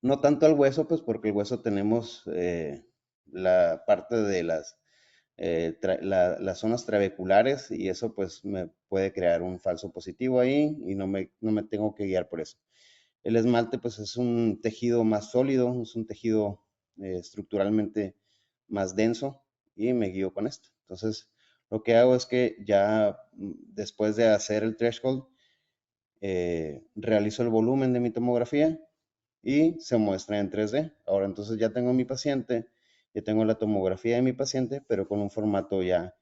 No tanto al hueso, pues porque el hueso tenemos la parte de las zonas trabeculares y eso pues me puede crear un falso positivo ahí y no me tengo que guiar por eso. El esmalte pues es un tejido más sólido, es un tejido estructuralmente más denso y me guío con esto. Entonces lo que hago es que ya después de hacer el threshold, realizo el volumen de mi tomografía y se muestra en 3D. Ahora entonces ya tengo mi paciente, ya tengo la tomografía de mi paciente, pero con un formato ya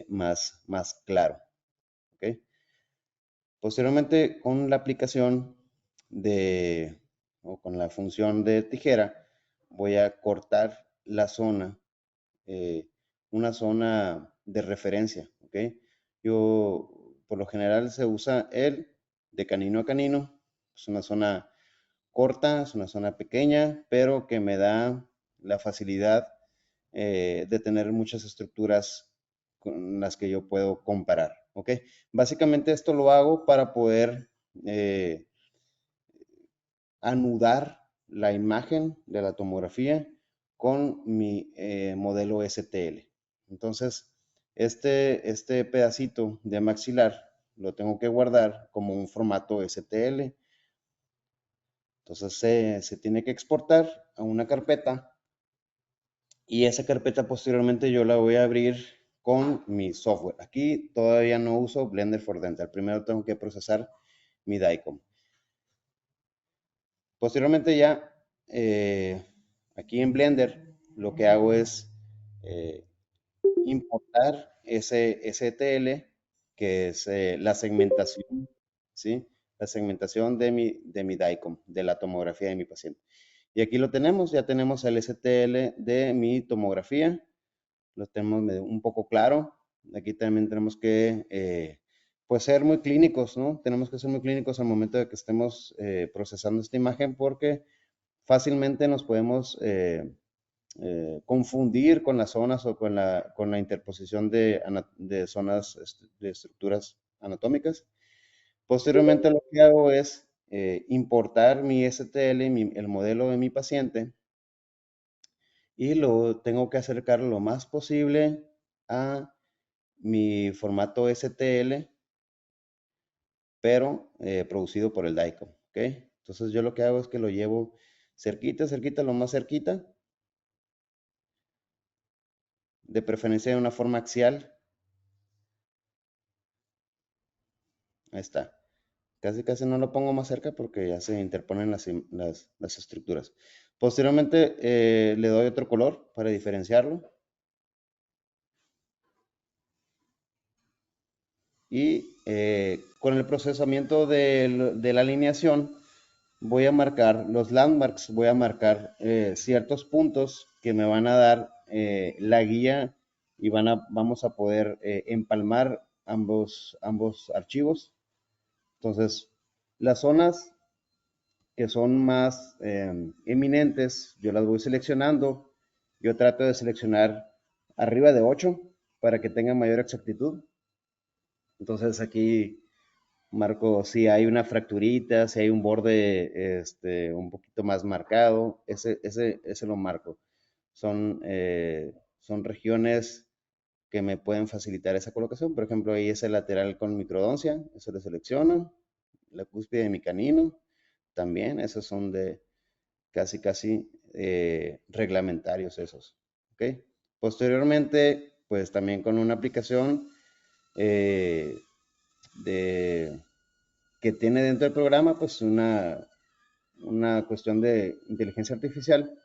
más claro. ¿Okay? Posteriormente, con la aplicación o con la función de tijera, voy a cortar la zona, eh, una zona de referencia. ¿Okay? Por lo general se usa el de canino a canino, es una zona corta, es una zona pequeña, pero que me da la facilidad de tener muchas estructuras con las que yo puedo comparar, ¿ok? Básicamente esto lo hago para poder anudar la imagen de la tomografía con mi modelo STL. Entonces, este pedacito de maxilar lo tengo que guardar como un formato STL. Entonces se tiene que exportar a una carpeta y esa carpeta posteriormente yo la voy a abrir con mi software. Aquí todavía no uso Blender for Dental. Primero tengo que procesar mi DICOM. Posteriormente ya, aquí en Blender, lo que hago es eh, importar ese STL, que es la segmentación, ¿sí? La segmentación de mi DICOM, de la tomografía de mi paciente. Y aquí lo tenemos, ya tenemos el STL de mi tomografía, lo tenemos un poco claro. Aquí también tenemos que, pues, ser muy clínicos, ¿no? Tenemos que ser muy clínicos al momento de que estemos procesando esta imagen porque fácilmente nos podemos confundir con las zonas o con la interposición de zonas de estructuras anatómicas. Posteriormente lo que hago es importar mi STL, el modelo de mi paciente, y lo tengo que acercar lo más posible a mi formato STL, pero producido por el DICOM, ¿ok? Entonces yo lo que hago es que lo llevo cerquita, cerquita, lo más cerquita, de preferencia de una forma axial. Ahí está. Casi, casi no lo pongo más cerca porque ya se interponen las estructuras. Posteriormente le doy otro color para diferenciarlo. Y con el procesamiento de la alineación voy a marcar los landmarks, voy a marcar ciertos puntos que me van a dar la guía y vamos a poder empalmar ambos archivos. Entonces, las zonas que son más eminentes, yo las voy seleccionando. Yo trato de seleccionar arriba de 8 para que tenga mayor exactitud. Entonces aquí marco si hay una fracturita, si hay un borde un poquito más marcado, ese lo marco. Son regiones que me pueden facilitar esa colocación. Por ejemplo, ahí ese lateral con microdoncia, eso lo selecciono. La cúspide de mi canino, también, esos son de casi, casi reglamentarios esos. ¿Ok? Posteriormente, pues también con una aplicación eh, de, que tiene dentro del programa, pues una cuestión de inteligencia artificial,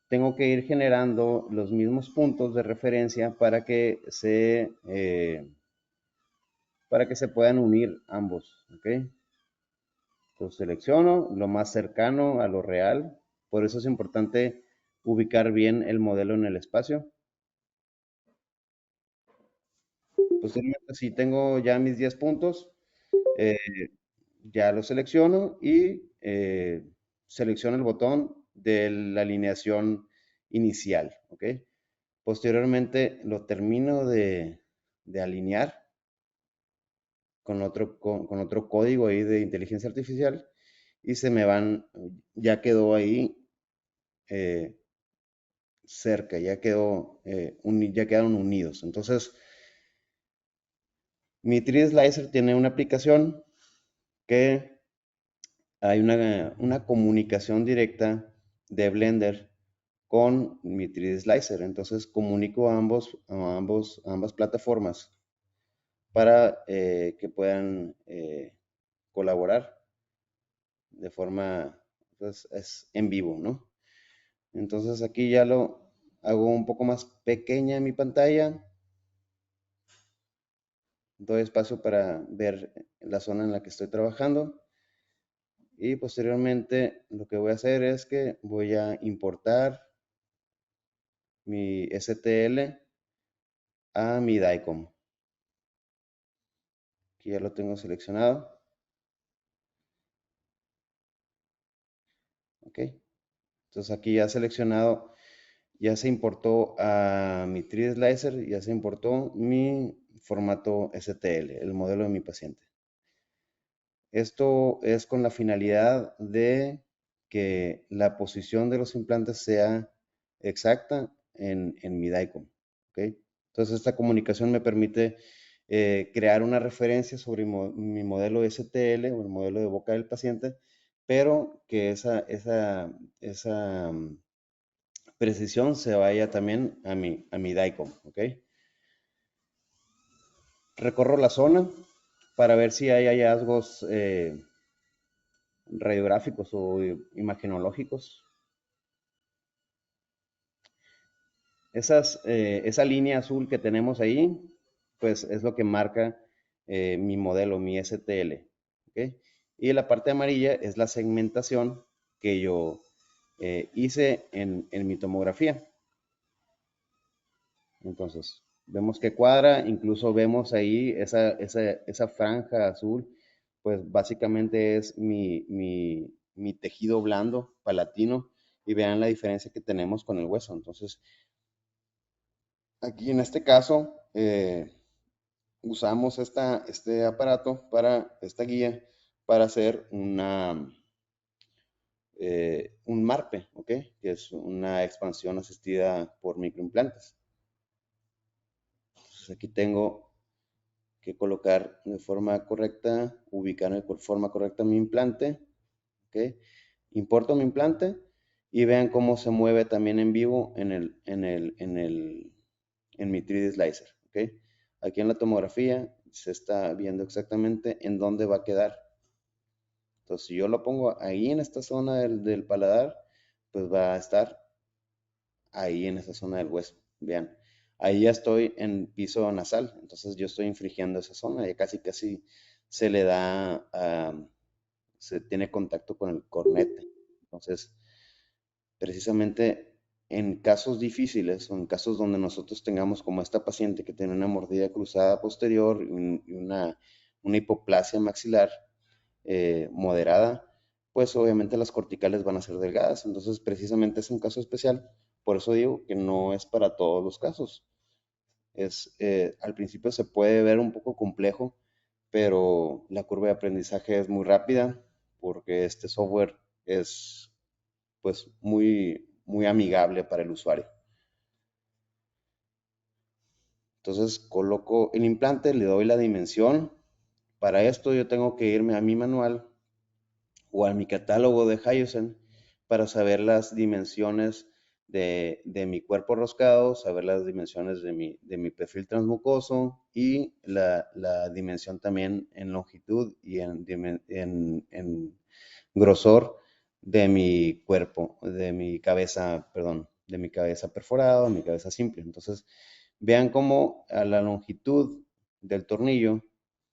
tengo que ir generando los mismos puntos de referencia para que se puedan unir ambos, ¿ok? Entonces selecciono lo más cercano a lo real, por eso es importante ubicar bien el modelo en el espacio. Posteriormente, si tengo ya mis 10 puntos, eh, ya lo selecciono y selecciono el botón de la alineación inicial, ¿ok? Posteriormente lo termino de alinear con otro código ahí de inteligencia artificial y ya quedó ahí eh, cerca, ya quedaron unidos. Entonces, mi 3D Slicer tiene una aplicación que hay una comunicación directa de Blender con mi 3D Slicer. Entonces comunico a ambas plataformas para que puedan colaborar de forma, pues, es en vivo, ¿no? Entonces aquí ya lo hago un poco más pequeña mi pantalla, doy espacio para ver la zona en la que estoy trabajando y posteriormente lo que voy a hacer es que voy a importar mi STL a mi DICOM. Aquí ya lo tengo seleccionado. Ok. Entonces aquí ya seleccionado ya se importó a mi 3D Slicer, ya se importó mi formato STL, el modelo de mi paciente. Esto es con la finalidad de que la posición de los implantes sea exacta en mi DICOM. ¿Ok? Entonces, esta comunicación me permite crear una referencia sobre mi modelo STL o el modelo de boca del paciente, pero que esa precisión se vaya también a mi DICOM. ¿Ok? Recorro la zona para ver si hay hallazgos radiográficos o imagenológicos. Esa línea azul que tenemos ahí, pues es lo que marca mi modelo, mi STL. ¿Ok? Y la parte amarilla es la segmentación que yo hice en mi tomografía. Entonces, vemos que cuadra, incluso vemos ahí esa franja azul, pues básicamente es mi tejido blando palatino, y vean la diferencia que tenemos con el hueso. Entonces, aquí en este caso, usamos este aparato esta guía, para hacer un MARPE, ¿ok? Que es una expansión asistida por microimplantes. Entonces, aquí tengo que colocar de forma correcta, ubicar de forma correcta mi implante, ¿ok? Importo mi implante y vean cómo se mueve también en vivo en mi 3D Slicer, ¿ok? Aquí en la tomografía se está viendo exactamente en dónde va a quedar. Entonces, si yo lo pongo ahí en esta zona del paladar, pues va a estar ahí en esa zona del hueso. Vean, ahí ya estoy en piso nasal, entonces yo estoy infringiendo esa zona, ya casi casi se le da, se tiene contacto con el cornete. Entonces, precisamente en casos difíciles o en casos donde nosotros tengamos como esta paciente que tiene una mordida cruzada posterior y una hipoplasia maxilar moderada, pues obviamente las corticales van a ser delgadas. Entonces, precisamente es un caso especial. Por eso digo que no es para todos los casos. Al principio se puede ver un poco complejo, pero la curva de aprendizaje es muy rápida, porque este software es pues muy amigable para el usuario. Entonces coloco el implante, le doy la dimensión. Para esto yo tengo que irme a mi manual o a mi catálogo de Hyosen para saber las dimensiones de mi cuerpo roscado, saber las dimensiones de mi perfil transmucoso y la dimensión también en longitud y en grosor de mi cuerpo, de mi cabeza, perdón, de mi cabeza perforada, de mi cabeza simple. Entonces, vean cómo a la longitud del tornillo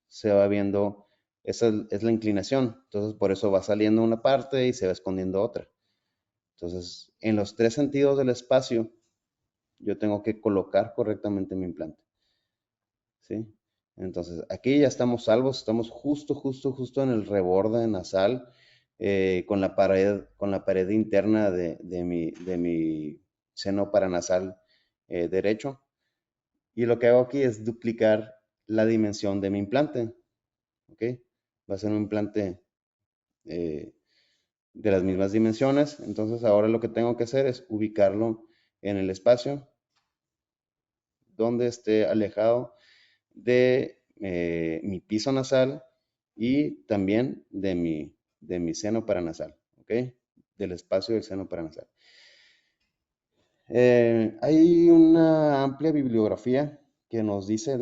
se va viendo, esa es la inclinación. Entonces, por eso va saliendo una parte y se va escondiendo otra. Entonces, en los 3 sentidos del espacio, yo tengo que colocar correctamente mi implante. ¿Sí? Entonces, aquí ya estamos salvos, estamos justo en el reborde nasal, con la pared interna de mi seno paranasal derecho. Y lo que hago aquí es duplicar la dimensión de mi implante. ¿Ok? Va a ser un implante eh, de las mismas dimensiones. Entonces, ahora lo que tengo que hacer es ubicarlo en el espacio donde esté alejado de mi piso nasal y también de mi seno paranasal, ¿ok? Del espacio del seno paranasal. Hay una amplia bibliografía que nos dice,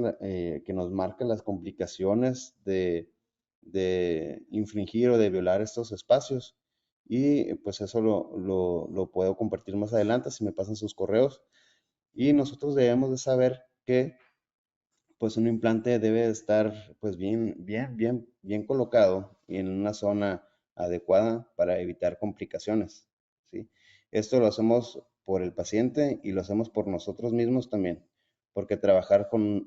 que nos marca las complicaciones de infringir o de violar estos espacios, y pues eso lo puedo compartir más adelante si me pasan sus correos. Y nosotros debemos de saber que pues un implante debe estar pues bien colocado y en una zona adecuada para evitar complicaciones, ¿sí? Esto lo hacemos por el paciente y lo hacemos por nosotros mismos también, porque trabajar con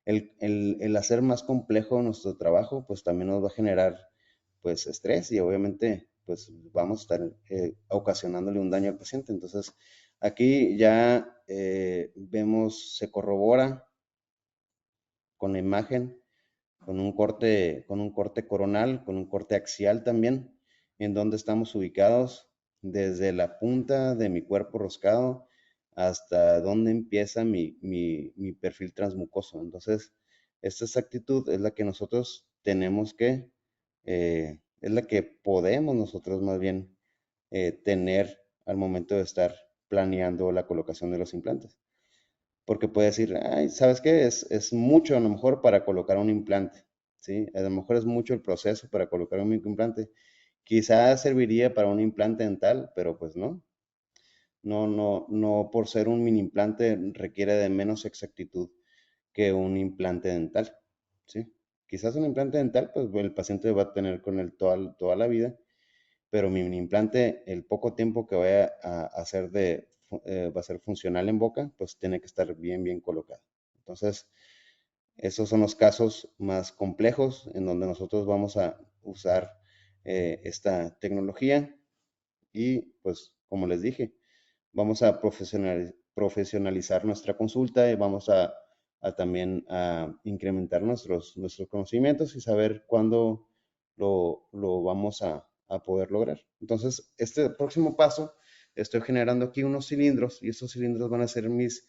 el hacer más complejo nuestro trabajo, pues también nos va a generar pues estrés y obviamente pues vamos a estar ocasionándole un daño al paciente. Entonces, aquí ya vemos, se corrobora con la imagen, con un corte coronal, con un corte axial también, en donde estamos ubicados desde la punta de mi cuerpo roscado hasta donde empieza mi perfil transmucoso. Entonces, esta exactitud es la que nosotros tenemos que, es la que podemos nosotros más bien tener al momento de estar planeando la colocación de los implantes. Porque puede decir, ay, ¿sabes qué? Es mucho a lo mejor para colocar un implante, ¿sí? A lo mejor es mucho el proceso para colocar un implante. Quizás serviría para un implante dental, pero pues no. No por ser un mini implante requiere de menos exactitud que un implante dental, ¿sí? Quizás un implante dental, pues el paciente va a tener con él toda la vida, pero mi implante, el poco tiempo que vaya a hacer va a ser funcional en boca, pues tiene que estar bien colocado. Entonces, esos son los casos más complejos en donde nosotros vamos a usar esta tecnología y pues, como les dije, vamos a profesionalizar nuestra consulta y vamos a también a incrementar nuestros conocimientos y saber cuándo lo vamos a poder lograr. Entonces, este próximo paso, estoy generando aquí unos cilindros y estos cilindros van a ser mis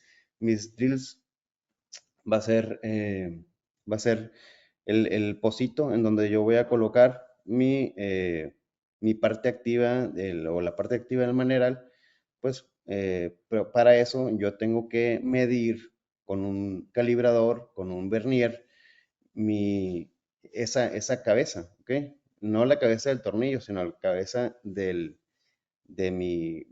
drills, va a ser, va a ser el pocito en donde yo voy a colocar mi parte activa o la parte activa del maneral, pues pero para eso yo tengo que medir con un calibrador, con un vernier, esa cabeza, ¿ok? No la cabeza del tornillo, sino la cabeza de mi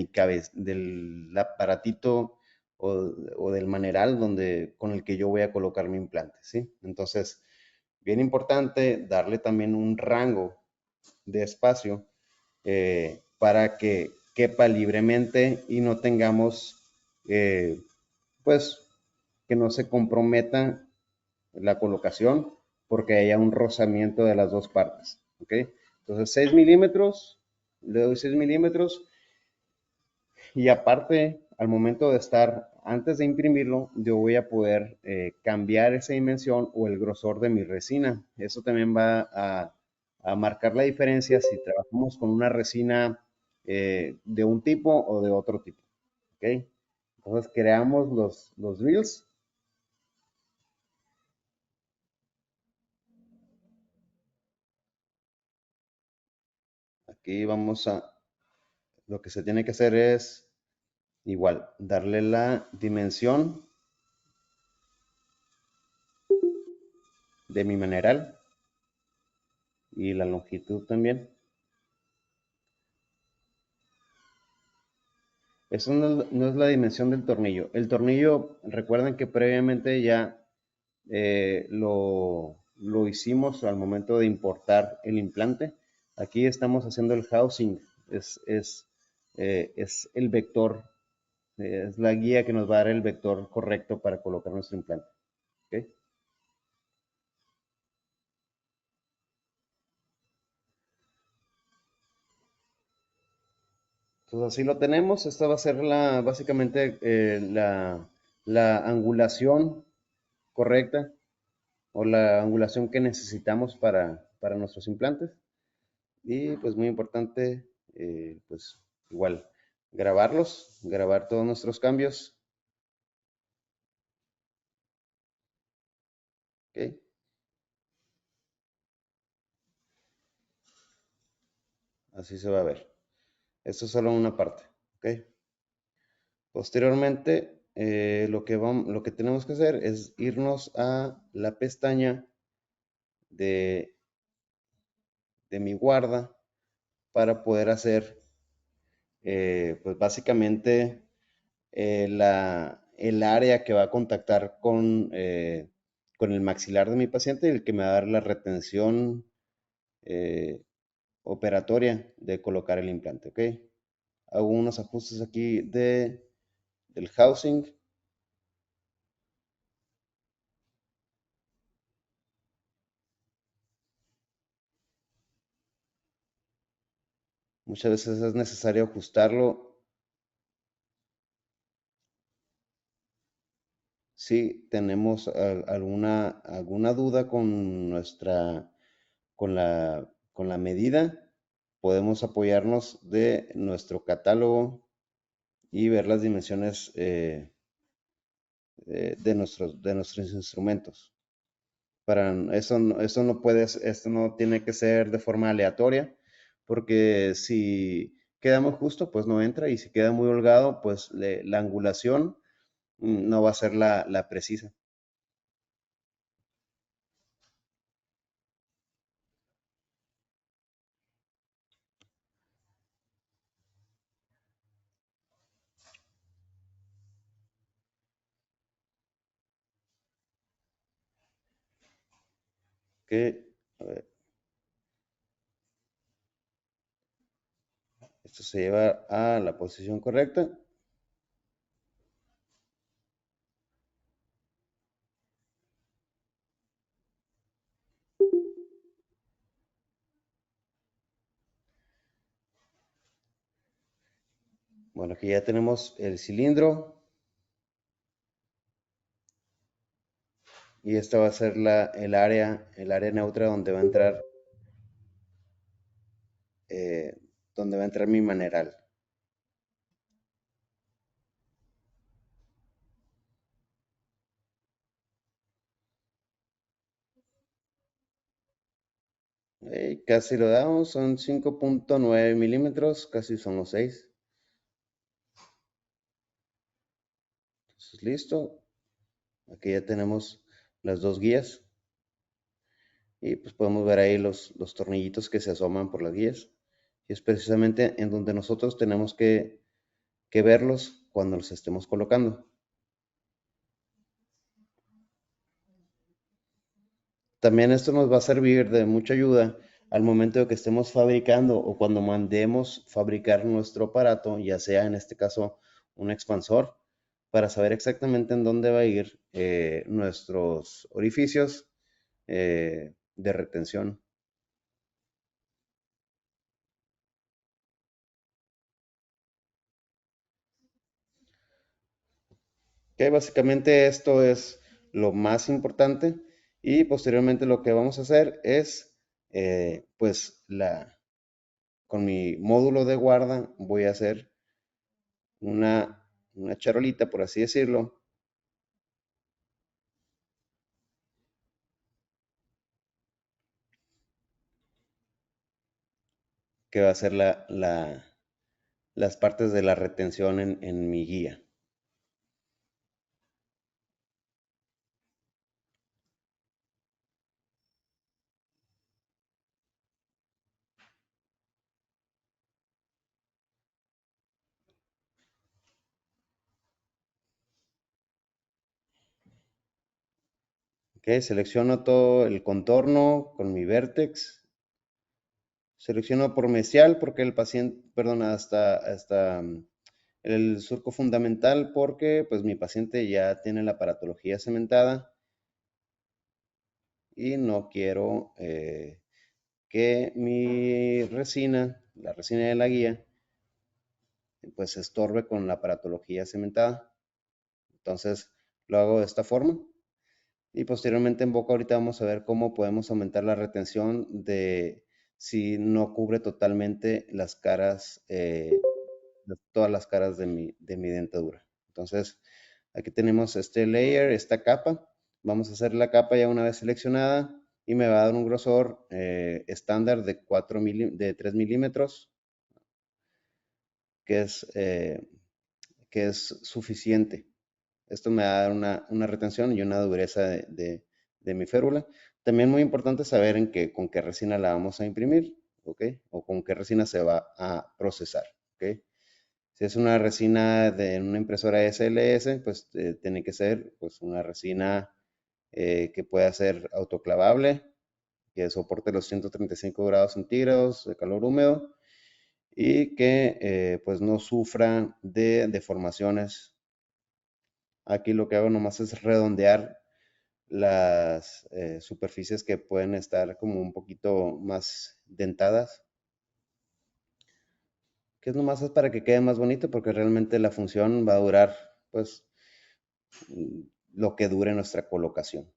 cabeza, del aparatito o del maneral con el que yo voy a colocar mi implante, ¿sí? Entonces, bien importante darle también un rango de espacio para que quepa libremente y no tengamos, pues, que no se comprometa la colocación porque haya un rozamiento de las dos partes, ¿ok? Entonces 6 milímetros, le doy 6 milímetros y aparte, al momento de estar, antes de imprimirlo, yo voy a poder cambiar esa dimensión o el grosor de mi resina. Eso también va a marcar la diferencia si trabajamos con una resina de un tipo o de otro tipo, ¿ok? Entonces creamos los reels. Aquí lo que se tiene que hacer es igual, darle la dimensión de mi maneral y la longitud también. Eso no es la dimensión del tornillo. El tornillo, recuerden que previamente ya lo hicimos al momento de importar el implante. Aquí estamos haciendo el housing, es el vector, es la guía que nos va a dar el vector correcto para colocar nuestro implante. ¿Ok? Entonces así lo tenemos. Esta va a ser básicamente la angulación correcta o la angulación que necesitamos para nuestros implantes. Y pues muy importante, pues igual, grabar todos nuestros cambios. ¿Ok? Así se va a ver. Esto es solo una parte. ¿Ok? Posteriormente, lo que tenemos que hacer es irnos a la pestaña de, de mi guarda para poder hacer, pues básicamente, el área que va a contactar con el maxilar de mi paciente y el que me va a dar la retención eh, operatoria de colocar el implante, ¿ok? Hago unos ajustes aquí del housing. Muchas veces es necesario ajustarlo si tenemos alguna duda con con la medida. Podemos apoyarnos de nuestro catálogo y ver las dimensiones de nuestros instrumentos. Para eso no esto no tiene que ser de forma aleatoria, porque si queda muy justo, pues no entra, y si queda muy holgado, pues la angulación no va a ser la precisa. Que, a ver, esto se lleva a la posición correcta. Bueno, aquí ya tenemos el cilindro, y esta va a ser el área neutra eh, donde va a entrar mi maneral. Casi lo damos, son 5.9 milímetros, casi son los 6. Entonces, listo. Aquí ya tenemos las dos guías, y pues podemos ver ahí los tornillitos que se asoman por las guías. Y es precisamente en donde nosotros tenemos que verlos cuando los estemos colocando. También esto nos va a servir de mucha ayuda al momento de que estemos fabricando, o cuando mandemos fabricar nuestro aparato, ya sea en este caso un expansor, para saber exactamente en dónde va a ir nuestros orificios de retención. Que básicamente esto es lo más importante, y posteriormente lo que vamos a hacer es, pues con mi módulo de guarda voy a hacer una charolita, por así decirlo, que va a ser las partes de la retención en mi guía. Ok, selecciono todo el contorno con mi vértex. Selecciono por mesial porque el paciente, perdón, hasta el surco fundamental, porque pues mi paciente ya tiene la aparatología cementada, y no quiero que mi resina, la resina de la guía, pues se estorbe con la aparatología cementada. Entonces lo hago de esta forma. Y posteriormente en boca ahorita vamos a ver cómo podemos aumentar la retención de si no cubre totalmente las caras, todas las caras de mi dentadura. Entonces, aquí tenemos este layer, esta capa. Vamos a hacer la capa ya una vez seleccionada, y me va a dar un grosor estándar de 3 milímetros, que es, eh, que es suficiente. Esto me va a dar una retención y una dureza de mi férula. También muy importante saber con qué resina la vamos a imprimir, ¿ok? O con qué resina se va a procesar, ¿ok? Si es una resina de una impresora SLS, pues tiene que ser pues una resina que pueda ser autoclavable, que soporte los 135 grados centígrados de calor húmedo, y que pues no sufra de deformaciones. Aquí lo que hago nomás es redondear las superficies que pueden estar como un poquito más dentadas. que es nomás es para que quede más bonito, porque realmente la función va a durar, pues, lo que dure nuestra colocación.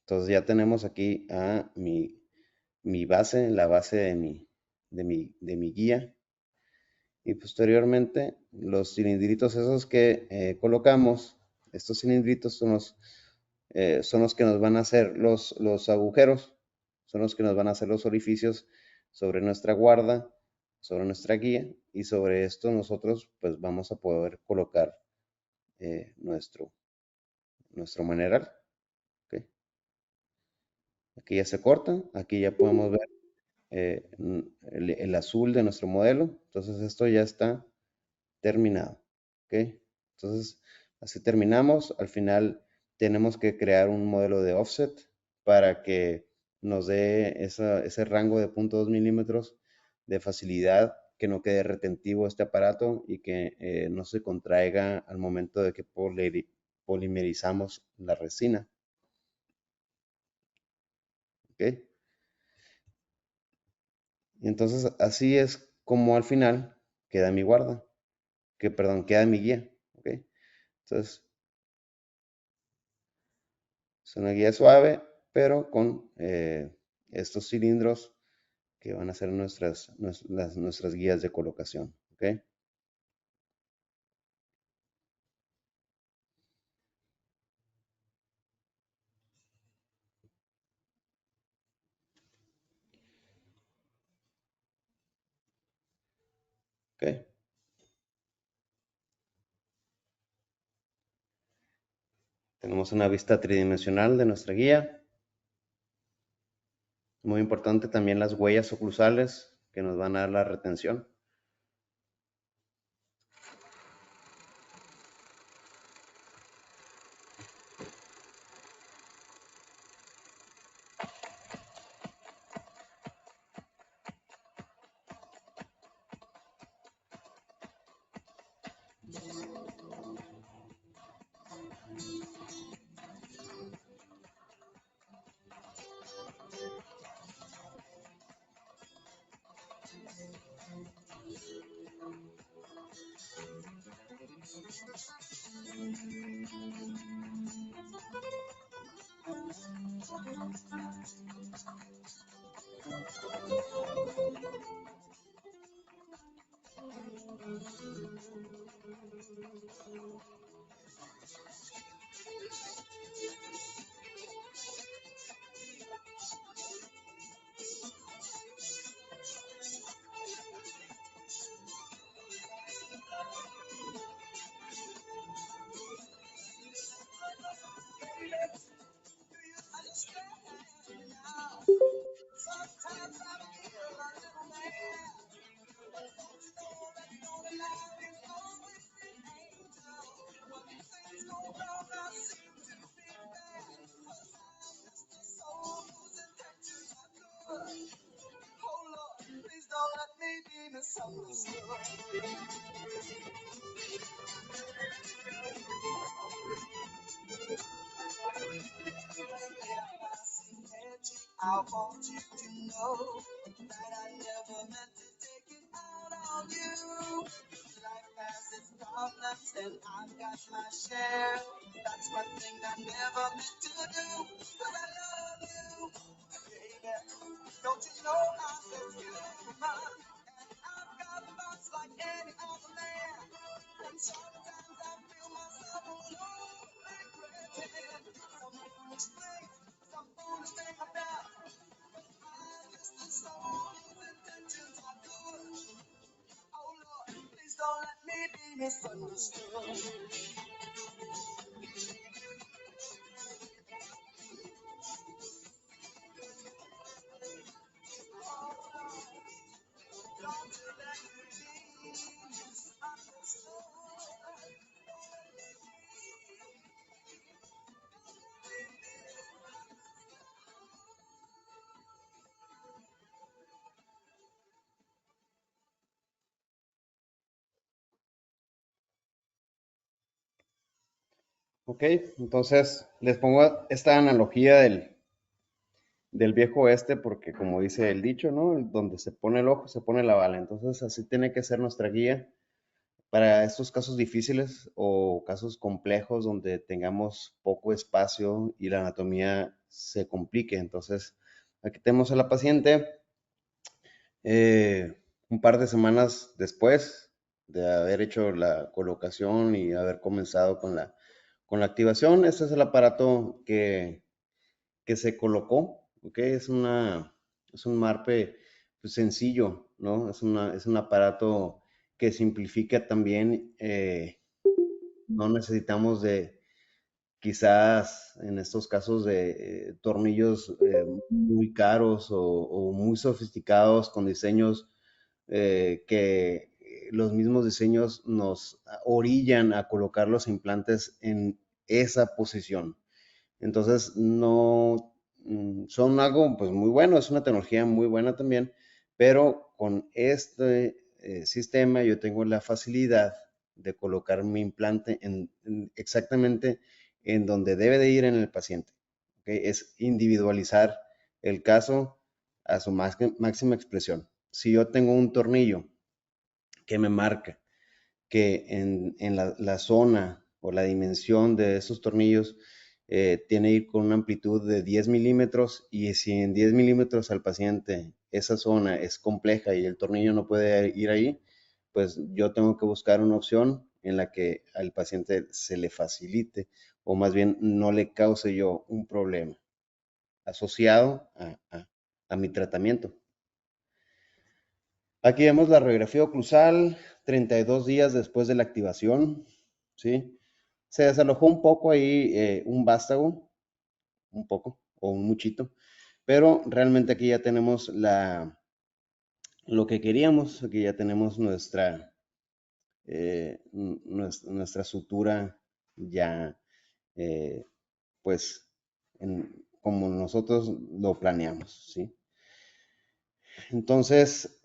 Entonces ya tenemos aquí a mi base, la base de mi guía. Y posteriormente los cilindritos esos que colocamos, estos cilindritos son los que nos van a hacer los agujeros, son los que nos van a hacer los orificios sobre nuestra guarda, sobre nuestra guía, y sobre esto nosotros pues vamos a poder colocar nuestro maneral. ¿Ok? Aquí ya se corta, aquí ya podemos ver el azul de nuestro modelo. Entonces esto ya está terminado. ¿Ok? Entonces así terminamos. Al final tenemos que crear un modelo de offset para que nos dé ese rango de 0.2 milímetros de facilidad, que no quede retentivo este aparato y que no se contraiga al momento de que polimerizamos la resina. ¿Ok? Y entonces así es como al final queda mi guarda, perdón, queda mi guía. ¿Ok? Entonces es una guía suave, pero con estos cilindros que van a ser nuestras guías de colocación. ¿Ok? ¿Ok? Tenemos una vista tridimensional de nuestra guía. Muy importante también las huellas oclusales que nos van a dar la retención. Ok, entonces les pongo esta analogía del viejo oeste, porque como dice el dicho, ¿no? Donde se pone el ojo, se pone la bala. Entonces, así tiene que ser nuestra guía para estos casos difíciles o casos complejos donde tengamos poco espacio y la anatomía se complique. Entonces, aquí tenemos a la paciente un par de semanas después de haber hecho la colocación y haber comenzado con la activación. Este es el aparato que se colocó, ¿ok? Es un MARPE pues, sencillo, ¿no? Es un aparato que simplifica también, no necesitamos de, quizás en estos casos de tornillos muy caros o muy sofisticados con diseños que los mismos diseños nos orillan a colocar los implantes en esa posición. Entonces, no son algo pues muy bueno, es una tecnología muy buena también, pero con este sistema yo tengo la facilidad de colocar mi implante exactamente en donde debe de ir en el paciente. ¿Okay? Es individualizar el caso a su máxima expresión. Si yo tengo un tornillo que me marca que en la zona o la dimensión de esos tornillos tiene que ir con una amplitud de 10 milímetros y si en 10 milímetros al paciente esa zona es compleja y el tornillo no puede ir ahí, pues yo tengo que buscar una opción en la que al paciente se le facilite o más bien no le cause yo un problema asociado a mi tratamiento. Aquí vemos la radiografía oclusal 32 días después de la activación, ¿sí? Se desalojó un poco ahí un vástago, un poco o un muchito, pero realmente aquí ya tenemos lo que queríamos, aquí ya tenemos nuestra sutura ya, eh, pues, como nosotros lo planeamos, ¿sí? Entonces,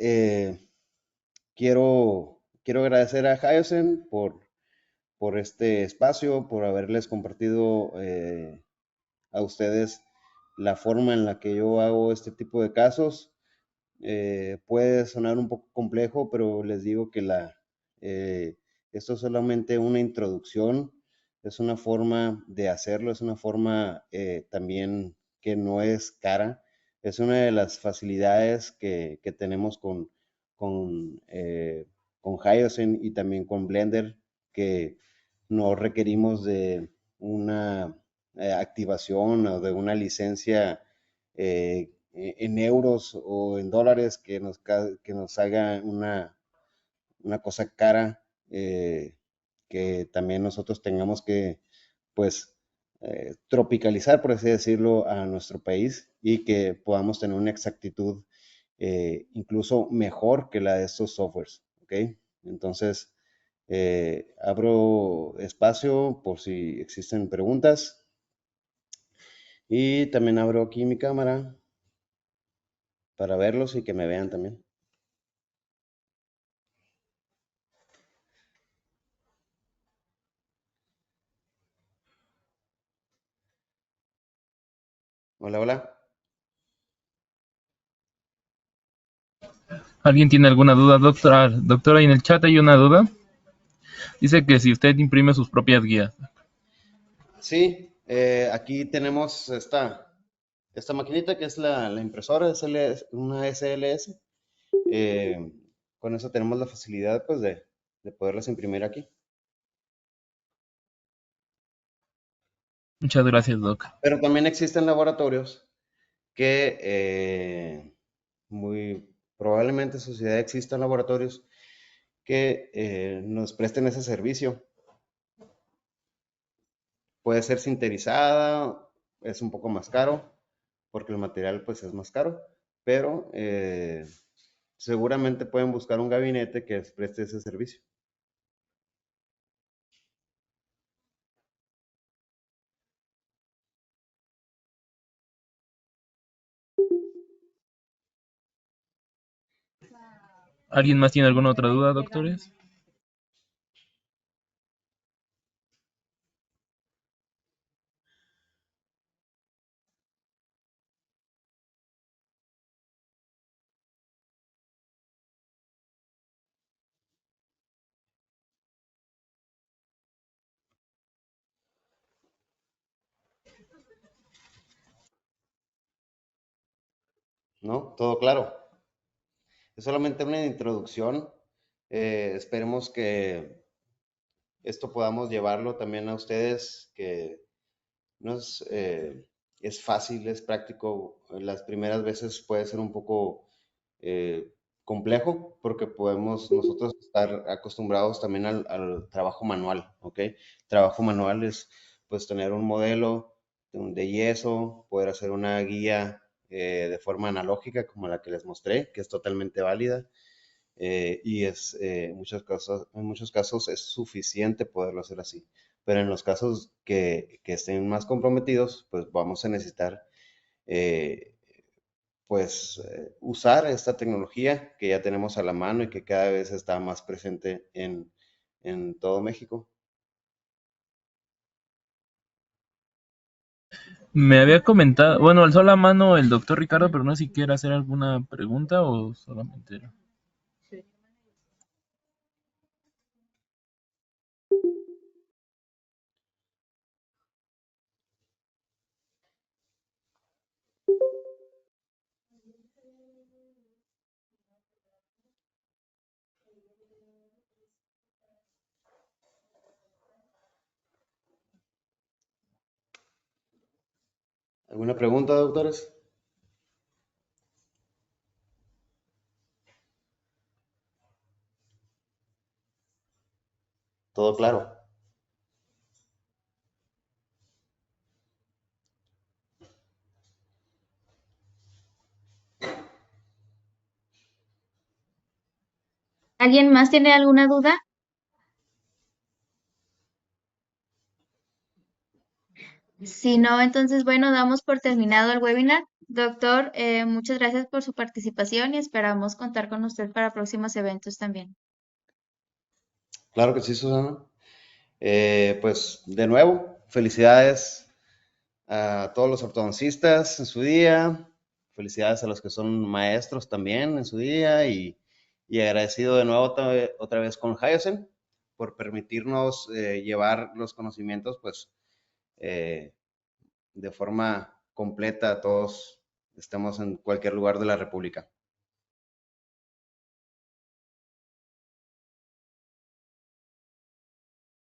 quiero agradecer a Hyacinth por este espacio, por haberles compartido a ustedes la forma en la que yo hago este tipo de casos. Puede sonar un poco complejo, pero les digo que eh, esto es solamente una introducción, es una forma de hacerlo, es una forma también que no es cara, es una de las facilidades que tenemos con, eh, con Hyosin y también con Blender, que no requerimos de una activación o de una licencia en euros o en dólares que nos haga una cosa cara, que también nosotros tengamos que, pues, tropicalizar, por así decirlo, a nuestro país y que podamos tener una exactitud incluso mejor que la de estos softwares, ¿ok? Entonces, abro espacio por si existen preguntas y también abro aquí mi cámara para verlos y que me vean también. Hola, hola. ¿Alguien tiene alguna duda, doctora? Doctora, en el chat hay una duda. Dice que si usted imprime sus propias guías. Sí, aquí tenemos esta maquinita que es la impresora, una SLS. Eh, con eso tenemos la facilidad pues de poderlas imprimir aquí. Muchas gracias, doc. Pero también existen laboratorios que muy probablemente en sociedad existan laboratorios que nos presten ese servicio. Puede ser sinterizada, es un poco más caro, porque el material pues es más caro, pero seguramente pueden buscar un gabinete que les preste ese servicio. ¿Alguien más tiene alguna otra duda, doctores? ¿no? Todo claro. Es solamente una introducción. Esperemos que esto podamos llevarlo también a ustedes, que no es fácil, es práctico. Las primeras veces puede ser un poco eh, complejo porque podemos nosotros estar acostumbrados también al trabajo manual, ¿ok? Trabajo manual es pues tener un modelo de yeso, poder hacer una guía de forma analógica como la que les mostré, que es totalmente válida. Y en muchos casos es suficiente poderlo hacer así. Pero en los casos que estén más comprometidos, pues vamos a necesitar eh, usar esta tecnología que ya tenemos a la mano y que cada vez está más presente en todo México. Me había comentado, bueno, alzó la mano el doctor Ricardo, pero no sé si quiere hacer alguna pregunta o solamente era. ¿Alguna pregunta, doctores? Todo claro. ¿Alguien más tiene alguna duda? Si no, entonces, bueno, damos por terminado el webinar. Doctor, muchas gracias por su participación y esperamos contar con usted para próximos eventos también. Claro que sí, Susana. Pues de nuevo, felicidades a todos los ortodoncistas en su día, felicidades a los que son maestros también en su día y agradecido de nuevo otra vez con Hyacinth por permitirnos llevar los conocimientos pues eh, de forma completa a todos, estemos en cualquier lugar de la República.